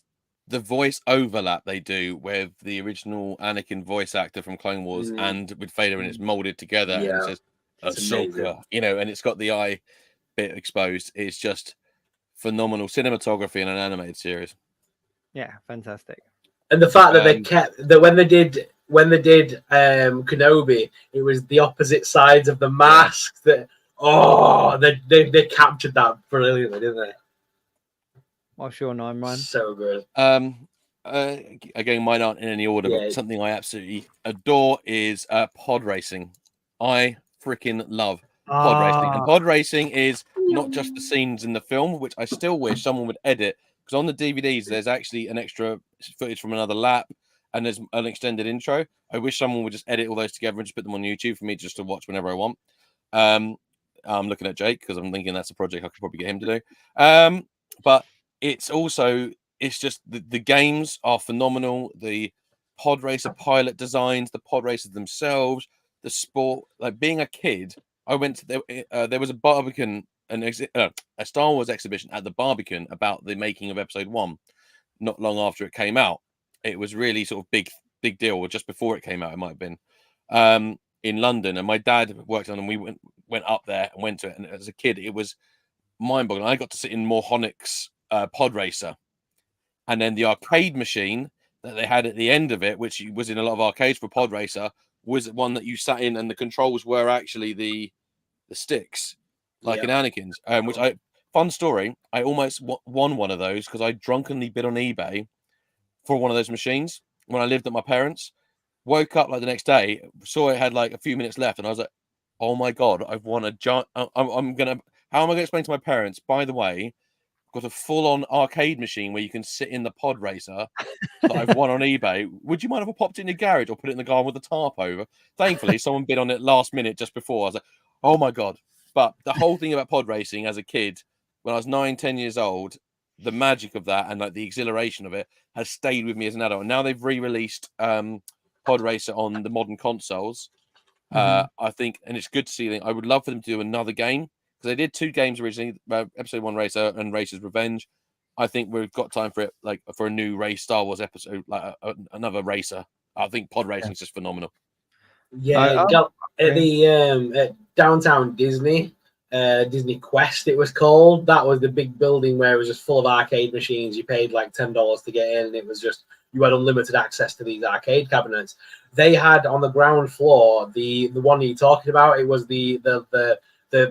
The voice overlap they do with the original Anakin voice actor from Clone Wars and with Vader, and it's molded together. And it says Ahsoka, and it's got the eye bit exposed. It's just phenomenal cinematography in an animated series. Yeah, fantastic. And the fact that they kept that when they did Kenobi, it was the opposite sides of the mask that they captured that brilliantly, didn't they? What's your 9, Ryan? So good. Again, mine aren't in any order, but something I absolutely adore is pod racing. I freaking love pod racing, and pod racing is not just the scenes in the film, which I still wish someone would edit, because on the DVDs there's actually an extra footage from another lap and there's an extended intro. I wish someone would just edit all those together and just put them on YouTube for me just to watch whenever I want. I'm looking at Jake because I'm thinking that's a project I could probably get him to do. But it's just the games are phenomenal. The pod racer pilot designs, the pod racers themselves, the sport. Like being a kid, I went to there was a Barbican a Star Wars exhibition at the Barbican about the making of Episode 1. Not long after it came out, it was really sort of big deal, or just before it came out, it might have been in London. And my dad worked on, and we went up there and went to it. And as a kid, it was mind-boggling. I got to sit in Mohonic's pod racer, and then the arcade machine that they had at the end of it, which was in a lot of arcades for pod racer, was one that you sat in, and the controls were actually the sticks, like in Anakin's. Fun story. I almost won one of those because I drunkenly bid on eBay for one of those machines when I lived at my parents'. Woke up like the next day, saw it had like a few minutes left, and I was like, "Oh my god, I've won a giant!" How am I going to explain to my parents? By the way, I've got a full-on arcade machine where you can sit in the pod racer that I've won on eBay. Would you mind if I popped it in your garage or put it in the garden with the tarp over? Thankfully, someone bid on it last minute just before. I was like, "Oh my god!" But the whole thing about pod racing as a kid, when I was 9-10 years old, the magic of that and like the exhilaration of it has stayed with me as an adult. And now they've re-released Pod Racer on the modern consoles. I think, and it's good to see. I would love for them to do another game, because they did 2 games originally, Episode 1 Racer and Racer's Revenge. I think we've got time for it, like for a new race Star Wars episode, like another racer. I think pod racing is just phenomenal. Yeah, at the at downtown Disney. Disney Quest, it was called. That was the big building where it was just full of arcade machines. You paid like $10 to get in, and it was just, you had unlimited access to these arcade cabinets. They had on the ground floor the one you're talking about. It was the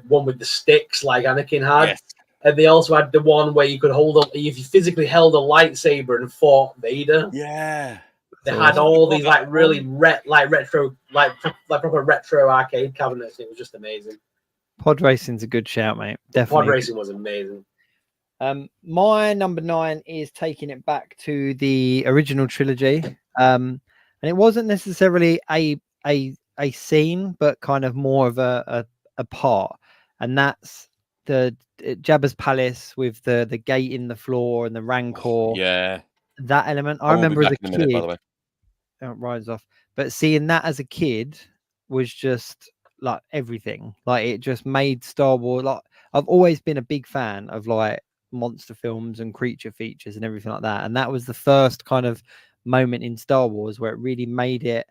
one with the sticks, like Anakin had. Yes. And they also had the one where you could if you physically held a lightsaber and fought Vader. Yeah. They had all these like really retro, like proper retro arcade cabinets. It was just amazing. Pod racing's a good shout, mate. Definitely. Pod racing was amazing. My number 9 is taking it back to the original trilogy. And it wasn't necessarily a scene, but kind of more of a part. And that's the Jabba's palace with the gate in the floor and the Rancor. Yeah. That element. I remember as a kid. By the way. Rides off. But seeing that as a kid was just like everything. Like it just made Star Wars. Like I've always been a big fan of like monster films and creature features and everything like that. And that was the first kind of moment in Star Wars where it really made it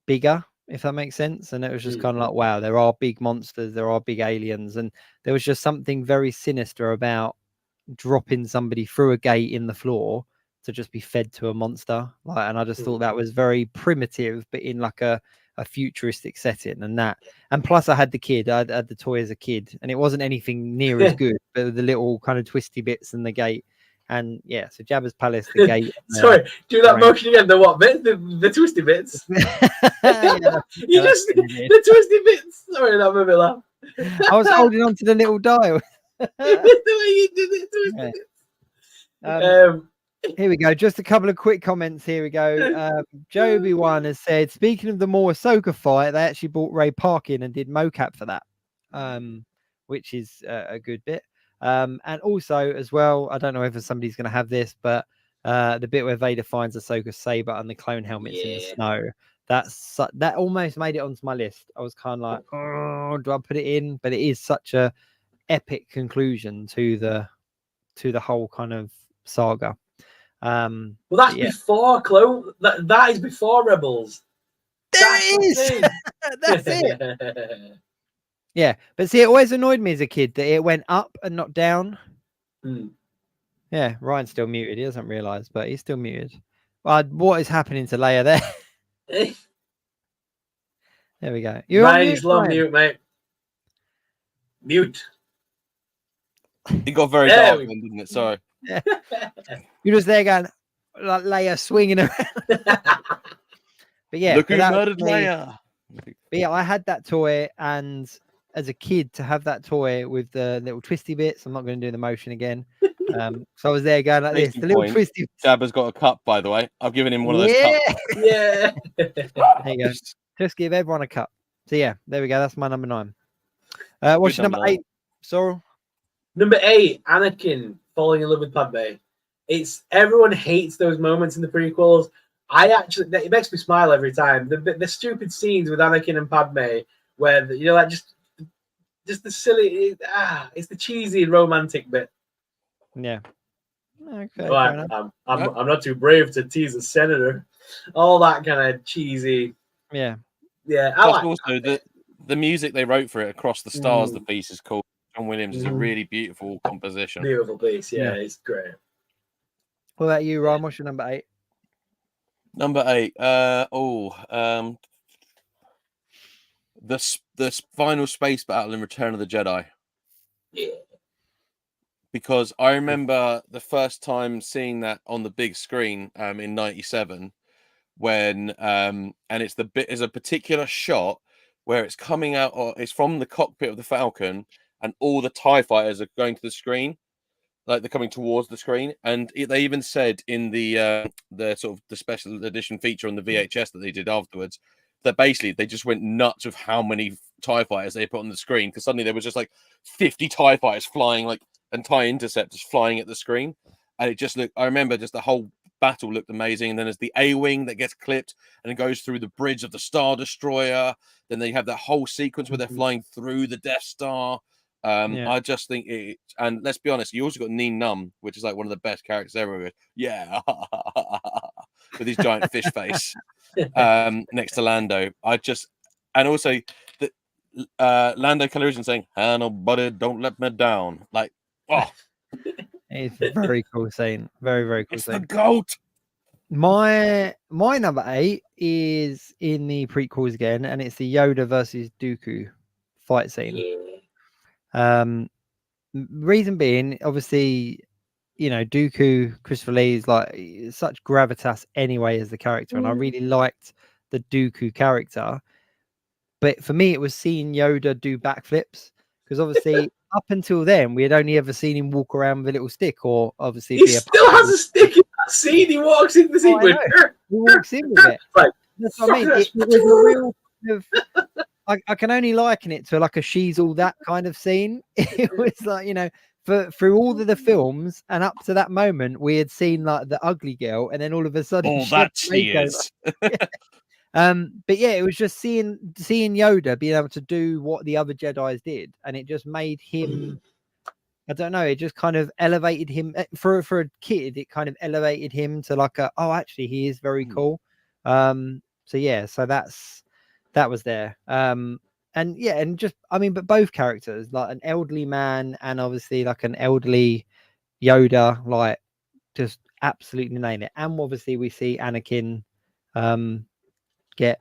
bigger, if that makes sense. And it was just kind of like, wow, there are big monsters, there are big aliens, and there was just something very sinister about dropping somebody through a gate in the floor to just be fed to a monster. Like, and I just thought that was very primitive, but in like a futuristic setting. And plus I had the kid, I had the toy as a kid, and it wasn't anything near as good, but the little kind of twisty bits and the gate. And yeah, so Jabba's palace, the gate. Sorry, do that motion again. The what bit? The twisty bits. The twisty bits. Sorry, that made me laugh. I was holding on to the little dial. The way you did it, twisty bits. Here we go. Just a couple of quick comments. Here we go. Joby1 has said, speaking of the more Ahsoka fight, they actually brought Ray Park in and did mocap for that, which is a good bit. And also as well, I don't know if somebody's going to have this, but the bit where Vader finds Ahsoka's saber and the clone helmets in the snow, that almost made it onto my list. I was kind of like, oh, do I put it in? But it is such a epic conclusion to the whole kind of saga. Well, that's before Clone. That is before Rebels. That's it. Yeah, but see, it always annoyed me as a kid that it went up and not down. Yeah, Ryan's still muted. He doesn't realise, but he's still muted. What is happening to Leia there? There we go. You're Ryan's on mute, mate. Mute. It got very dark then, didn't it? Sorry. Yeah. You're just there going like Leia swinging around. But yeah, look who murdered Leia. But yeah, I had that toy, and as a kid to have that toy with the little twisty bits, I'm not going to do the motion again. So I was there going like this. The little twisty. Jabba's got a cup, by the way. I've given him one of those cups. Yeah. There you go. Just give everyone a cup. So yeah, there we go. That's my number 9. What's your number 8, Sorrell? Number 8, Anakin falling in love with Padme. Everyone hates those moments in the prequels. It makes me smile every time. The stupid scenes with Anakin and Padme, where like just just the silly. It's the cheesy and romantic bit. Yeah. Okay. Well, Fair enough. I'm not too brave to tease a senator. All that kind of cheesy. Yeah. Yeah, I Plus, like also the music they wrote for it, Across the Stars, the piece is called. John Williams is a Mhm. really beautiful composition. Beautiful piece. Yeah, Yeah. it's great. What about you, Ryan? What's your number 8? Number 8. The final space battle in Return of the Jedi. Yeah. Because I remember the first time seeing that on the big screen in '97 when and it's is a particular shot where it's coming out, or it's from the cockpit of the Falcon, and all the TIE fighters are going to the screen, like they're coming towards the screen. And they even said in the sort of the special edition feature on the VHS that they did afterwards that basically they just went nuts with how many TIE fighters they put on the screen, because suddenly there was just like 50 TIE fighters flying, like, and TIE interceptors flying at the screen. And it just looked, I remember just the whole battle looked amazing. And then there's the A-Wing that gets clipped and it goes through the bridge of the Star Destroyer. Then they have that whole sequence where they're flying through the Death Star. Yeah. I just think it, and let's be honest, you also got Neen Num, which is like one of the best characters ever. Yeah, with his giant fish face next to Lando. And also the Lando Calrissian saying, "Hello, buddy, don't let me down." Like, oh, It's a very cool scene. Very, very cool it's scene. the GOAT. My number 8 is in the prequels again, and it's the Yoda versus Dooku fight scene. Reason being, obviously, Dooku, Christopher Lee is like such gravitas anyway as the character, and I really liked the Dooku character. But for me, it was seeing Yoda do backflips, because obviously up until then we had only ever seen him walk around with a little stick, or obviously He still has a stick in that scene. He walks in the scene I know. He walks in with it. Like, that's what I mean. It was a real kind of, I can only liken it to like a She's All That kind of scene. It was like, through all of the films and up to that moment, we had seen like the ugly girl, and then all of a sudden, Oh, that she is. But yeah, it was just seeing Yoda being able to do what the other Jedis did, and it just made him. I don't know. It just kind of elevated him for a kid. It kind of elevated him to like actually he is very cool. So yeah, so that was there. And yeah, and just but both characters, like an elderly man and obviously like an elderly Yoda, like just absolutely nail it. And obviously we see Anakin get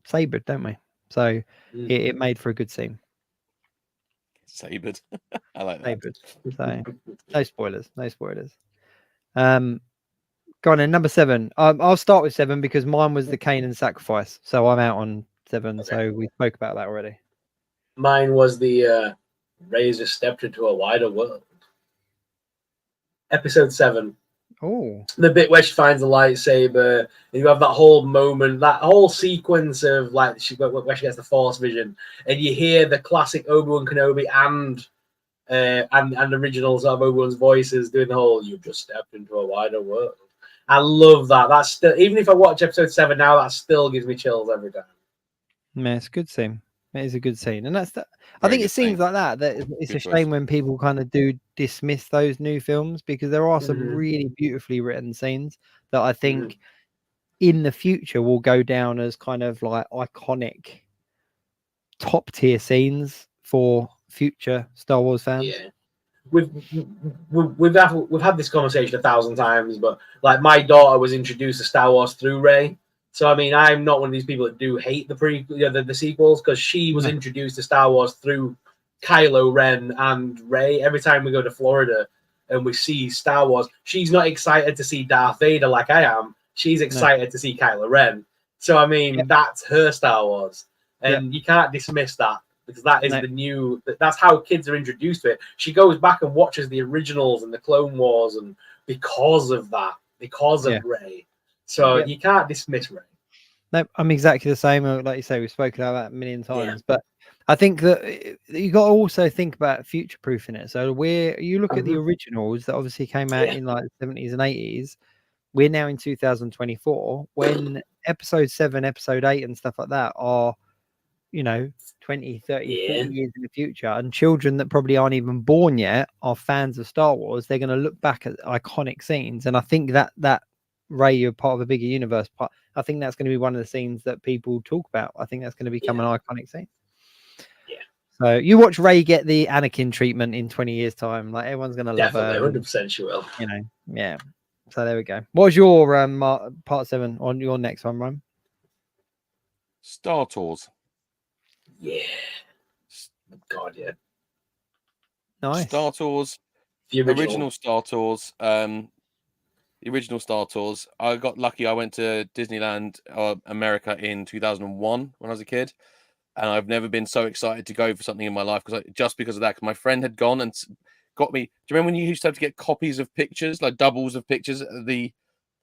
sabred, don't we? So it made for a good scene. Sabred. I like that. Sabred. So no spoilers. Go on then, number 7. I'll start with 7 because mine was the Kanan sacrifice. So I'm out on 7. Okay. So we spoke about that already. Mine was the Razor stepped into a wider world. Episode 7. Oh, the bit where she finds the lightsaber, and you have that whole moment, that whole sequence of like where she gets the Force vision, and you hear the classic Obi-Wan Kenobi and originals of Obi-Wan's voices doing the whole "you just stepped into a wider world." I love that. That's still, even if I watch episode 7 now, that still gives me chills every time. Man, it's a good scene. It is a good scene, and that's I think it seems like that it's a shame when people kind of do dismiss those new films, because there are some really beautifully written scenes that I think in the future will go down as kind of like iconic top tier scenes for future Star Wars fans. Yeah. We've had this conversation 1,000 times, but like my daughter was introduced to Star Wars through Rey. So I'm not one of these people that do hate the sequels, because she was introduced to Star Wars through Kylo Ren and Rey. Every time we go to Florida and we see Star Wars, she's not excited to see Darth Vader like I am. She's excited to see Kylo Ren. So that's her Star Wars, and you can't dismiss that, because that is the new. That's how kids are introduced to it. She goes back and watches the originals and the Clone Wars, and because of Rey. So you can't dismiss Rey. No, I'm exactly the same. Like you say, we've spoken about that a million times, but I think that you got to also think about future proofing it. So where you look at the originals that obviously came out in like the 70s and 80s, we're now in 2024 when episode 7, episode 8 and stuff like that are 20, 30, Yeah. 40 years in the future, and children that probably aren't even born yet are fans of Star Wars, they're going to look back at iconic scenes. And I think that Rey, you're part of a bigger universe part. I think that's going to be one of the scenes that people talk about. I think that's going to become an iconic scene. Yeah. So you watch Rey get the Anakin treatment in 20 years' time. Like, everyone's going to love her. Definitely, 100% she will. Yeah. So there we go. What was your part 7 on your next one, Ryan? Star Tours. Yeah. God, yeah. Nice. Star Tours. The original Star Tours. The original Star Tours. I got lucky. I went to Disneyland, America in 2001 when I was a kid. And I've never been so excited to go for something in my life just because of that. Because my friend had gone and got me. Do you remember when you used to have to get copies of pictures, like doubles of pictures, the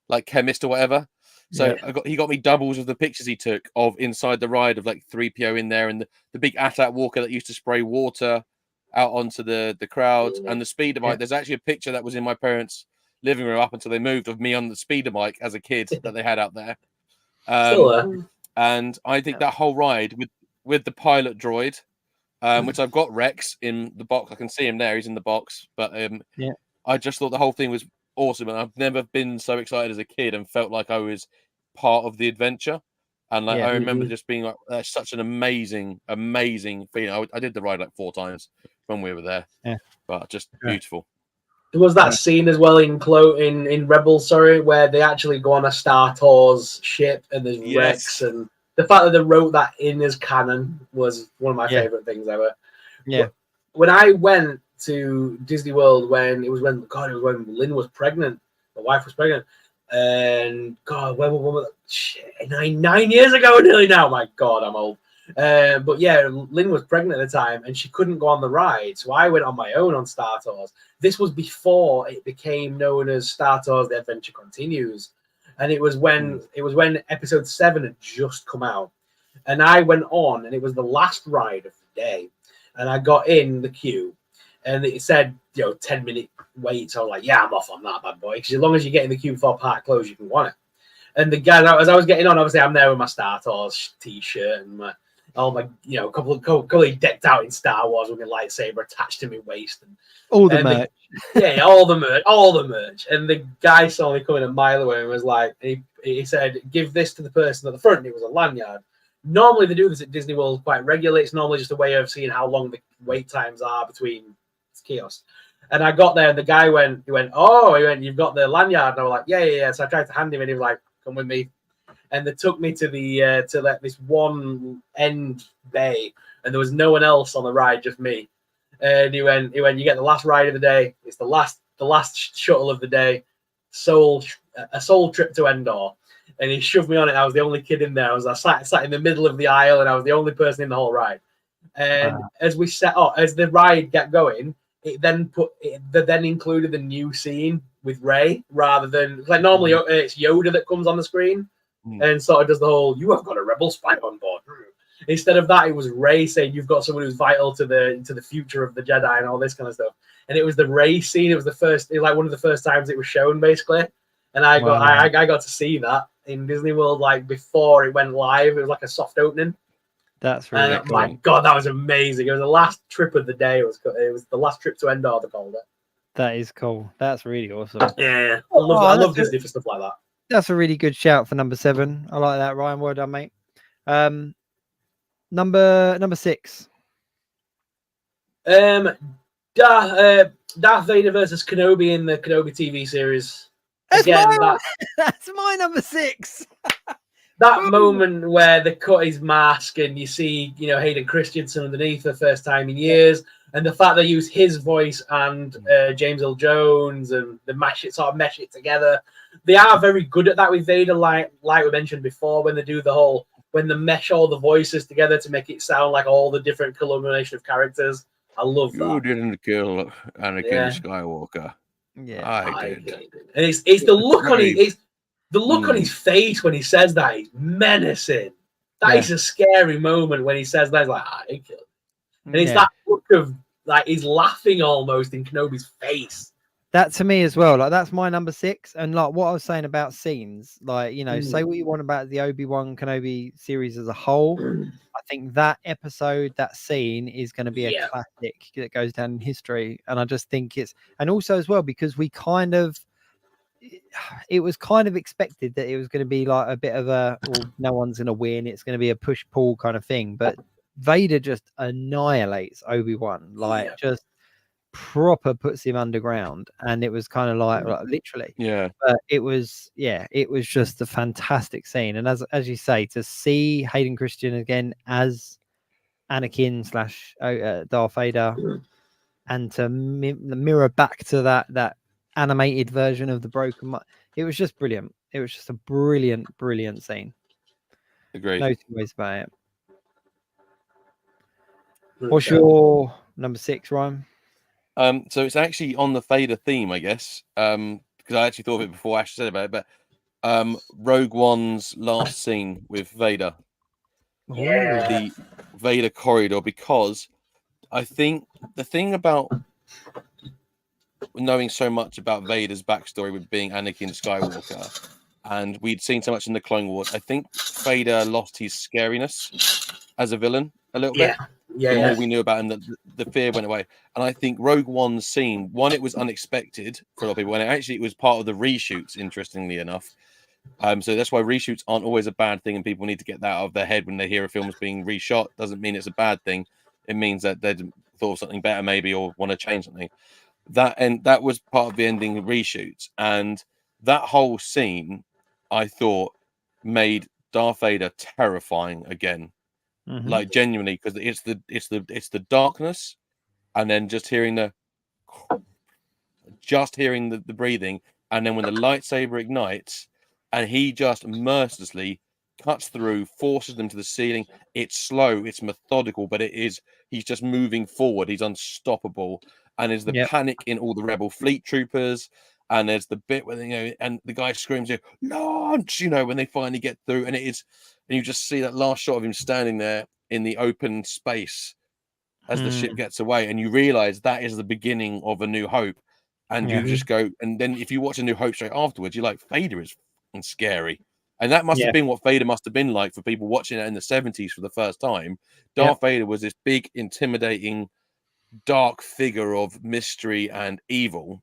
like chemist or whatever? So he got me doubles of the pictures he took of inside the ride of like 3PO in there, and the big AT-AT walker that used to spray water out onto the crowd, and the speeder bike. There's actually a picture that was in my parents' living room up until they moved of me on the speeder bike as a kid that they had out there. And I think that whole ride with the pilot droid, which I've got Rex in the box. I can see him there. He's in the box. But I just thought the whole thing was awesome. And I've never been so excited as a kid and felt like I was part of the adventure. And like I remember just being like, that's such an amazing, amazing feeling. I did the ride like 4 times when we were there. Yeah. But just beautiful. There was that scene as well in Rebels, where they actually go on a Star Tours ship and there's Rex, and the fact that they wrote that in as canon was one of my favorite things ever. Yeah. When I went to Disney World, when Lynn was pregnant, my wife was pregnant, and God, when was shit, 9 years ago nearly now. My God, I'm old. But yeah, Lynn was pregnant at the time and she couldn't go on the ride, so I went on my own on Star Tours. This was before it became known as Star Tours: The Adventure Continues, and it was when episode 7 had just come out, and I went on, and it was the last ride of the day, and I got in the queue, and it said 10-minute wait. So I was like, yeah, I'm off on that bad boy, because as long as you get in the queue before park close, you can want it. And the guy, as I was getting on, obviously I'm there with my Star Tours t-shirt and my couple decked out in Star Wars with my lightsaber attached to my waist, and all the merch. All the merch. And the guy saw me coming a mile away and was like, he said, give this to the person at the front. And it was a lanyard. Normally they do this at Disney World quite regularly. It's normally just a way of seeing how long the wait times are between kiosks. And I got there and the guy went, you've got the lanyard. And I was like, yeah. So I tried to hand him and he was like, come with me. And they took me to the this one end bay, and there was no one else on the ride, just me. And he went, you get the last ride of the day. It's the last shuttle of the day. A soul trip to Endor. And he shoved me on it. I was the only kid in there. I sat in the middle of the aisle, and I was the only person in the whole ride. And as the ride got going, they then included the new scene with Rey, rather than like normally it's Yoda that comes on the screen and sort of does the whole "you have got a rebel spy on board." Instead of that, it was Rey saying, "You've got someone who's vital to the future of the Jedi," and all this kind of stuff. And it was the Rey scene. It was one of the first times it was shown, basically. And I got to see that in Disney World, like before it went live. It was like a soft opening. That's really cool. My God, that was amazing. It was the last trip of the day. It was the last trip to Endor, they called it. That is cool. That's really awesome. Yeah. I love Disney for stuff like that. That's a really good shout for number 7. I like that, Ryan. Well done, mate. Number 6. Darth Vader versus Kenobi in the Kenobi TV series. That's my number 6. That moment where they cut his mask and you see, Hayden Christensen underneath for the first time in years, and the fact they use his voice and James Earl Jones and they mesh it together. They are very good at that with Vader, like we mentioned before, when they do when they mesh all the voices together to make it sound like all the different culmination of characters. I love that. You didn't kill Anakin Skywalker. Yeah, I did. And it's the look on his face when he says that. He's menacing. That is a scary moment when he says that. He's like, I killed him. And it's that look of like he's laughing almost in Kenobi's face. That to me as well, like that's my number 6. And like what I was saying about scenes, like, you know, say what you want about the Obi-Wan Kenobi series as a whole. I think that episode, that scene is going to be a classic that goes down in history. And I just think and also as well, because it was kind of expected that it was going to be like a bit of well, no one's going to win. It's going to be a push-pull kind of thing. But Vader just annihilates Obi-Wan, like just proper puts him underground, and it was kind of like literally, but it was just a fantastic scene. And as you say, to see Hayden Christian again as Anakin / Darth Vader, and to mirror back to that animated version of the broken, it was just brilliant. It was just a brilliant scene. Agreed. No two ways about it. What's your number 6, Ryan? So it's actually on the Vader theme, I guess, because I actually thought of it before Ash said about it. But Rogue One's last scene with Vader, the Vader corridor, because I think the thing about knowing so much about Vader's backstory with being Anakin Skywalker, and we'd seen so much in the Clone Wars, I think Vader lost his scariness as a villain a little bit. The more we knew about him, the fear went away. And I think Rogue One's scene, one, it was unexpected for a lot of people, and it was part of the reshoots, interestingly enough. So that's why reshoots aren't always a bad thing, and people need to get that out of their head when they hear a film's being reshot. Doesn't mean it's a bad thing. It means that they thought of something better, maybe, or want to change something. That was part of the ending reshoots, and that whole scene, I thought, made Darth Vader terrifying again. Like genuinely, because it's the darkness, and then just hearing the breathing, and then when the lightsaber ignites, and he just mercilessly cuts through, forces them to the ceiling. It's slow, it's methodical, but he's just moving forward. He's unstoppable, and there's the panic in all the rebel fleet troopers. And there's the bit where and the guy screams, "Launch!" When they finally get through, and you just see that last shot of him standing there in the open space as the ship gets away, and you realize that is the beginning of A New Hope. And you just go, and then if you watch A New Hope straight afterwards, you're like, Vader is fucking scary. And that must have been what Vader must have been like for people watching it in the 70s for the first time. Darth Vader was this big, intimidating, dark figure of mystery and evil,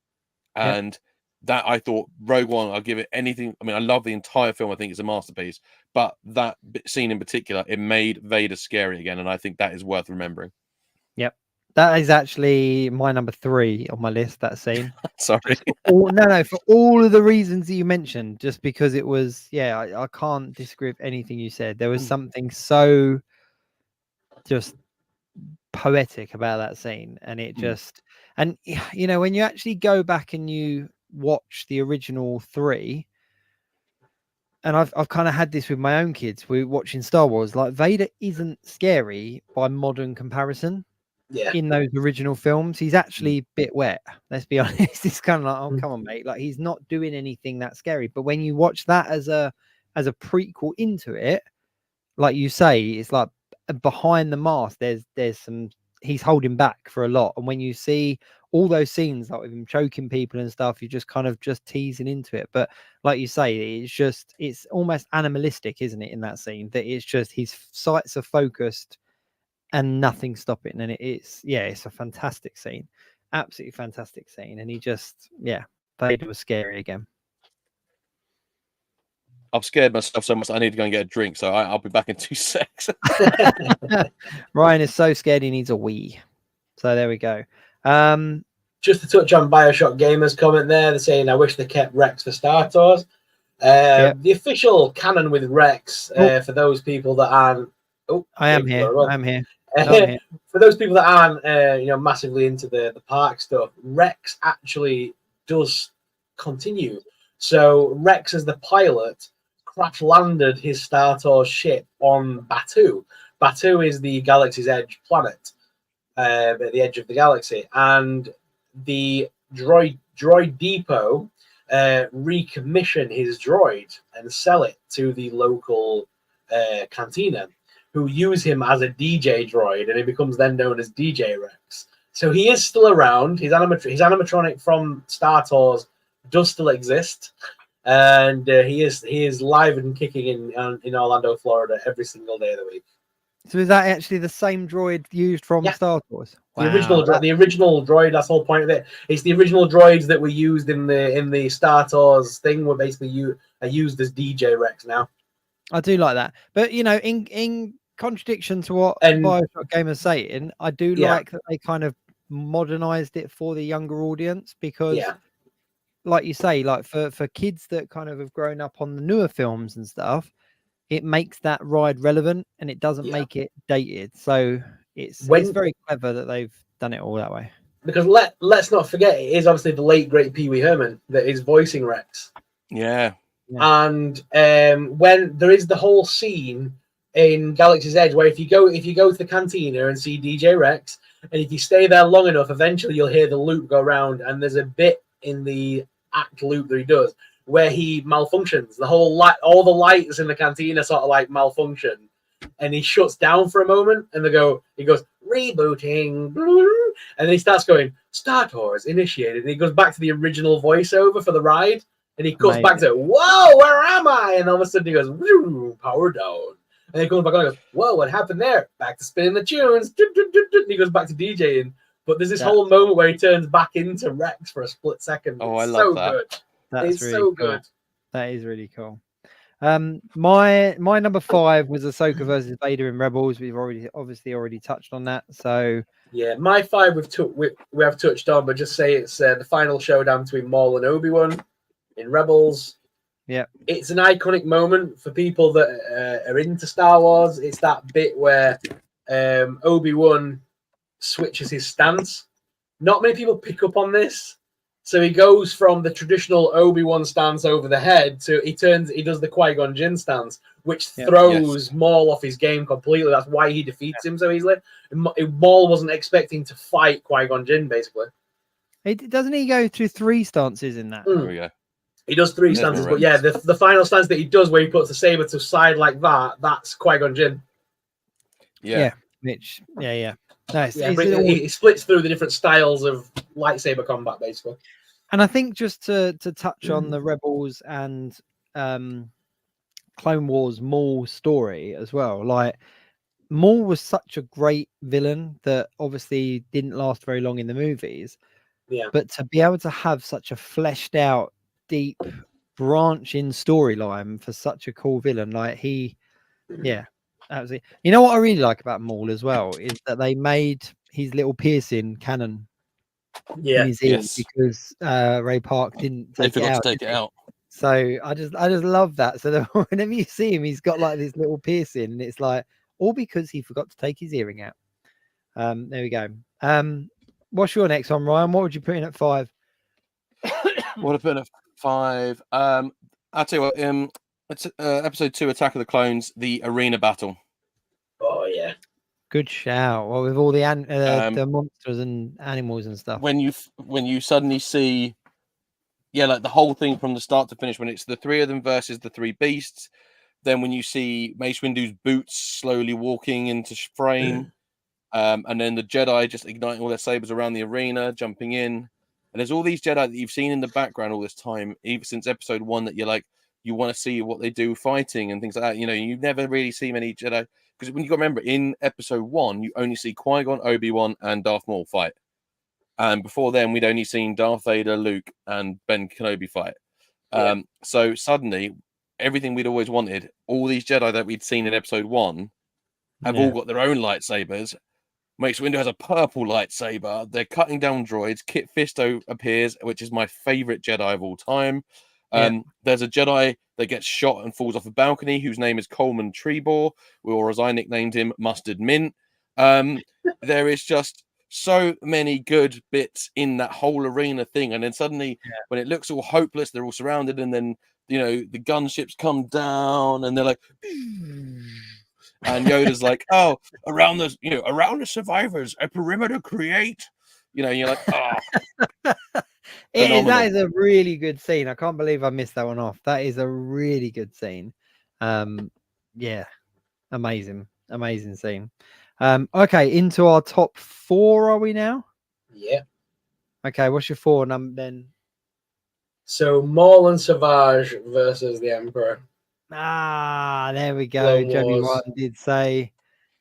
and that, I thought, Rogue One, I'll give it anything. I mean, I love the entire film. I think it's a masterpiece. But that scene in particular, it made Vader scary again. And I think that is worth remembering. Yep. That is actually my number 3 on my list, that scene. Sorry. For all of the reasons that you mentioned, just because it was, I can't disagree with anything you said. There was something so just poetic about that scene. And it just, and when you actually go back and you watch the original 3, and I've kind of had this with my own kids, we're watching Star Wars, like Vader isn't scary by modern comparison. In those original films, he's actually a bit wet, let's be honest. It's kind of like, oh, come on, mate, like he's not doing anything that scary. But when you watch that as a prequel into it, like you say, it's like behind the mask, there's some, he's holding back for a lot. And when you see all those scenes like with him choking people and stuff, you're just kind of just teasing into it. But like you say, it's almost animalistic, isn't it, in that scene, that it's just his sights are focused and nothing stopping. And it's a fantastic scene, absolutely fantastic scene. And he just, Vader was scary again. I've scared myself so much I need to go and get a drink, so I'll be back in 2 seconds. Ryan is so scared he needs a wee. So there we go. Just to touch on Bioshock Gamers' comment there, they're saying, I wish they kept Rex for Star Tours. The official canon with Rex, for those people that aren't... I am here. For those people that aren't, massively into the park stuff, Rex actually does continue. So Rex, as the pilot, crash landed his Star Tours ship on Batuu. Batuu is the Galaxy's Edge planet, at the edge of the galaxy, and the droid depot recommission his droid and sell it to the local cantina, who use him as a DJ droid, and he becomes then known as DJ Rex. So he is still around. His animatronic from Star Tours does still exist, and he is live and kicking in Orlando, Florida, every single day of the week. So is that actually the same droid used from Star Wars? The original droid. That's the whole point of it. It's the original droids that were used in the Star Tours thing. Were basically used as DJ Rex now. I do like that, but in contradiction to what Bioshock Gamer's saying, I do like that they kind of modernized it for the younger audience, because like you say, like for kids that kind of have grown up on the newer films and stuff, it makes that ride relevant and it doesn't make it dated. So it's very clever that they've done it all that way. Because let's not forget, it is obviously the late great Pee Wee Herman that is voicing Rex. Yeah. And when there is the whole scene in Galaxy's Edge where if you go to the cantina and see DJ Rex, and if you stay there long enough, eventually you'll hear the loop go round, and there's a bit in the act loop that he does where he malfunctions. The whole all the lights in the cantina sort of like malfunction, and he shuts down for a moment, and he goes rebooting, and then he starts going Star Tours initiated, and he goes back to the original voiceover for the ride. And he goes back to, whoa, where am I? And all of a sudden he goes, power down. And he goes back on and goes, whoa, what happened there? Back to spinning the tunes. And he goes back to DJing. But there's this whole moment where he turns back into Rex for a split second. Oh, I love that. Good. That's really so good. That is really cool. My number 5 was Ahsoka versus Vader in Rebels. We've already touched on that. So yeah, my 5 we have touched on, but just say it's the final showdown between Maul and Obi-Wan in Rebels. Yeah, it's an iconic moment for people that are into Star Wars. It's that bit where Obi-Wan switches his stance. Not many people pick up on this. So he goes from the traditional Obi-Wan stance over the head to he does the Qui-Gon Jinn stance, which throws Maul off his game completely. That's why he defeats him so easily. Maul wasn't expecting to fight Qui-Gon Jinn, basically. Doesn't he go through 3 stances in that? There we go. He does 3 stances, but yeah, the final stance that he does where he puts the saber to side like that, that's Qui-Gon Jinn. Yeah. Mitch. Yeah. Nice. He splits through the different styles of lightsaber combat, basically. And I think just to touch on the Rebels and Clone Wars Maul story as well, like Maul was such a great villain that obviously didn't last very long in the movies. Yeah. But to be able to have such a fleshed out, deep branching storyline for such a cool villain, like absolutely. You know what I really like about Maul as well is that they made his little piercing canon in his ear because Ray Park didn't take it out. So I just love that. So that whenever you see him, he's got like this little piercing, and it's like all because he forgot to take his earring out. There we go. What's your next one, Ryan? What would you put in at 5? What a bit of 5. I'll tell you what. It's episode 2, Attack of the Clones, the arena battle. Oh yeah, good shout. Well, with all the monsters and animals and stuff. When you suddenly see, like the whole thing from the start to finish, when it's the 3 of them versus the 3 beasts. Then when you see Mace Windu's boots slowly walking into frame, and then the Jedi just igniting all their sabers around the arena, jumping in, and there's all these Jedi that you've seen in the background all this time, even since episode 1, that you're like, you want to see what they do fighting and things like that. You know, you never really see many Jedi, because when you got to remember, in episode 1, you only see Qui-Gon, Obi-Wan, and Darth Maul fight. And before then, we'd only seen Darth Vader, Luke, and Ben Kenobi fight. So suddenly, everything we'd always wanted, all these Jedi that we'd seen in episode 1 have all got their own lightsabers. Mace Windu has a purple lightsaber. They're cutting down droids. Kit Fisto appears, which is my favorite Jedi of all time. There's a Jedi that gets shot and falls off a balcony, whose name is Coleman Treebor, or as I nicknamed him, Mustard Mint. There is just so many good bits in that whole arena thing, and then suddenly, when it looks all hopeless, they're all surrounded, and then the gunships come down, and they're like, and Yoda's like, "Oh, around the survivors, a perimeter create." And you're like, "Oh." That is a really good scene. I can't believe I missed that one off. That is a really good scene. Amazing scene. Okay, into our top 4 are we now? Yeah. Okay, what's your 4 number then? So Maul and Savage versus the Emperor. Ah, there we go. Clone Joby Wars. One did say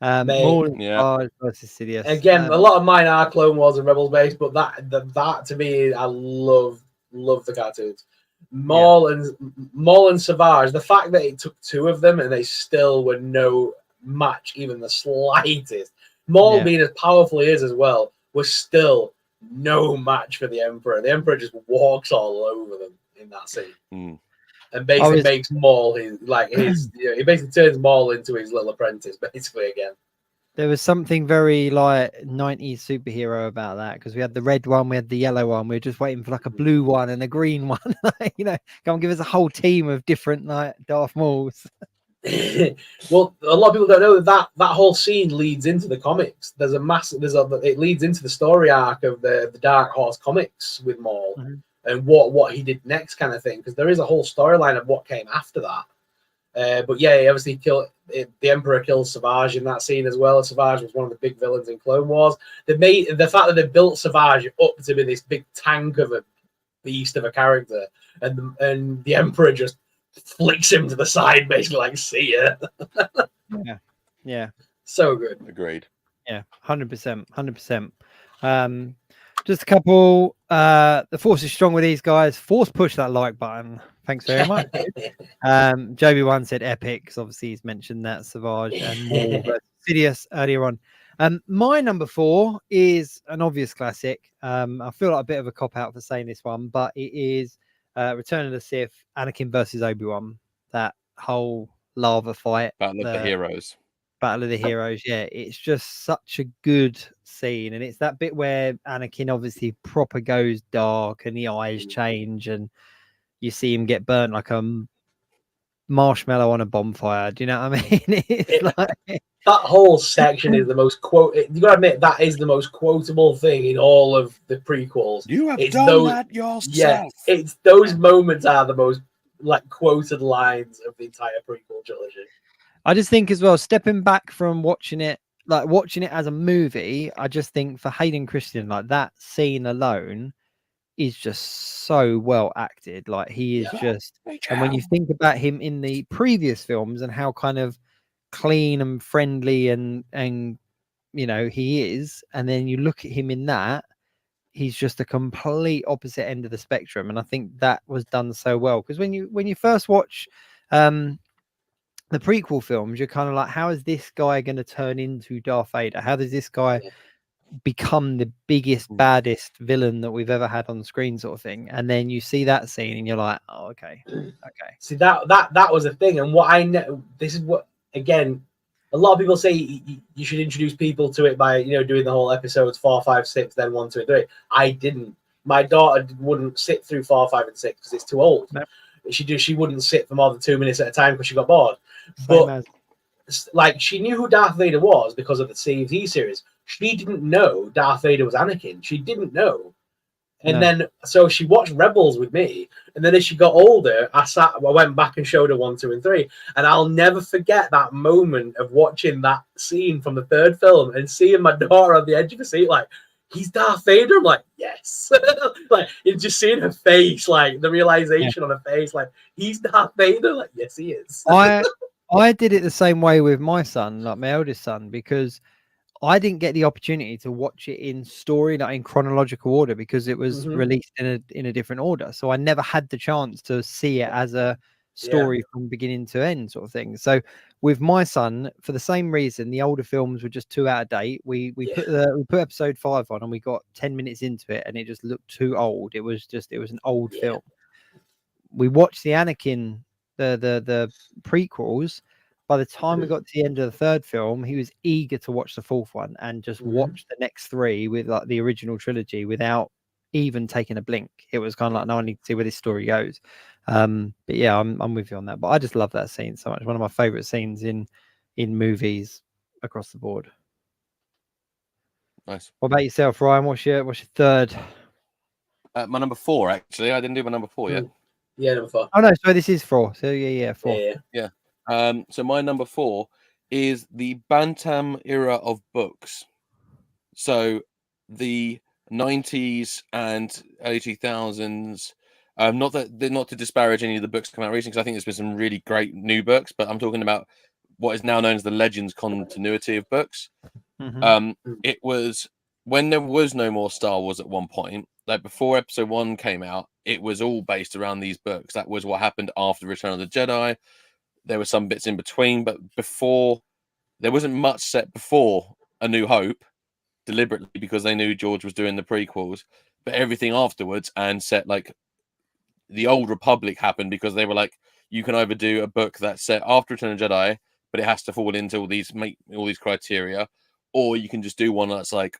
Mate. Maul and Yeah. Savage versus Sidious. Again, a lot of mine are Clone Wars and Rebels based, but that to me, I love the cartoons. Maul and Savage. The fact that it took 2 of them and they still were no match, even the slightest. Maul being as powerful he is as well, was still no match for the Emperor. The Emperor just walks all over them in that scene. And basically makes Maul he basically turns Maul into his little apprentice, basically again. There was something very like 90s superhero about that, because we had the red one, we had the yellow one, we were just waiting for like a blue one and a green one. You know, come and give us a whole team of different like Darth Mauls. Well, a lot of people don't know that whole scene leads into the comics. It leads into the story arc of the Dark Horse comics with Maul and what he did next, kind of thing. Because there is a whole storyline of what came after that. But yeah, he obviously the Emperor kills Savage in that scene as well. Savage was one of the big villains in Clone Wars. The fact that they built Savage up to be this big tank of a beast of a character, and the Emperor just flicks him to the side, basically like, see ya. Yeah. So good. Agreed. Yeah, 100%. Just a couple. The force is strong with these guys. Force push that like button. Thanks very much. JB1 said epic, because obviously he's mentioned that Savage and Maul versus Sidious earlier on. My number 4 is an obvious classic. I feel like a bit of a cop out for saying this one, but it is Return of the Sith, Anakin versus Obi-Wan. That whole lava fight. Battle of the Heroes. Battle of the Heroes, yeah, it's just such a good scene, and it's that bit where Anakin obviously proper goes dark and the eyes change and you see him get burnt like a marshmallow on a bonfire. Do you know what I mean? It's like that whole section is the most you gotta admit, that is the most quotable thing in all of the prequels. You have done that yourself. Yeah, it's those moments are the most like quoted lines of the entire prequel trilogy. I just think as well, stepping back from watching it as a movie, I just think for Hayden Christensen, like that scene alone is just so well acted. Like he is just, and when you think about him in the previous films and how kind of clean and friendly and you know he is, and then you look at him in that, he's just a complete opposite end of the spectrum. And I think that was done so well, because when you first watch the prequel films, you're kind of like, how is this guy going to turn into Darth Vader? How does this guy become the biggest, baddest villain that we've ever had on screen, sort of thing? And then you see that scene and you're like, oh, okay. See, that was the thing. And what I know, this is what, again, a lot of people say you should introduce people to it by, doing the whole episodes 4, 5, 6, then 1, 2, and 3. I didn't. My daughter wouldn't sit through 4, 5, and 6 because it's too old. No. She wouldn't sit for more than 2 minutes at a time because she got bored. But like, she knew who Darth Vader was because of the CT series. She didn't know Darth Vader was Anakin. She didn't know. And then, so she watched Rebels with me. And then as she got older, I went back and showed her 1, 2, and 3. And I'll never forget that moment of watching that scene from the third film and seeing my daughter on the edge of the seat, like, he's Darth Vader. I'm like, yes. Like, and just seeing her face, like the realization on her face, like, he's Darth Vader. Like, yes, he is. I did it the same way with my son, like my eldest son, because I didn't get the opportunity to watch it in story, like in chronological order, because it was released in a different order. So I never had the chance to see it as a story from beginning to end, sort of thing. So with my son, for the same reason, the older films were just too out of date. We put episode 5 on and we got 10 minutes into it and it just looked too old. It was an old film. We watched the Anakin, the prequels. By the time we got to the end of the third film, he was eager to watch the fourth one and just watch the next 3 with like the original trilogy without even taking a blink. It was kind of like, no, I need to see where this story goes. But yeah, I'm with you on that. But I just love that scene so much. One of my favorite scenes in movies across the board. Nice. What about yourself, Ryan? What's your third? My number 4, actually. I didn't do my number 4 yet. Yeah, number 4. Oh no, so this is 4. So yeah, 4. Yeah. So my number 4 is the Bantam era of books. So the 90s and early 2000s. Not to disparage any of the books that come out recently, because I think there's been some really great new books, but I'm talking about what is now known as the Legends continuity of books. It was when there was no more Star Wars at one point, like before Episode 1 came out, it was all based around these books. That was what happened after Return of the Jedi. There were some bits in between, but before, there wasn't much set before A New Hope, deliberately because they knew George was doing the prequels, but everything afterwards and set like the Old Republic happened because they were like, you can either do a book that's set after Return of the Jedi, but it has to fall into all these criteria, or you can just do one that's like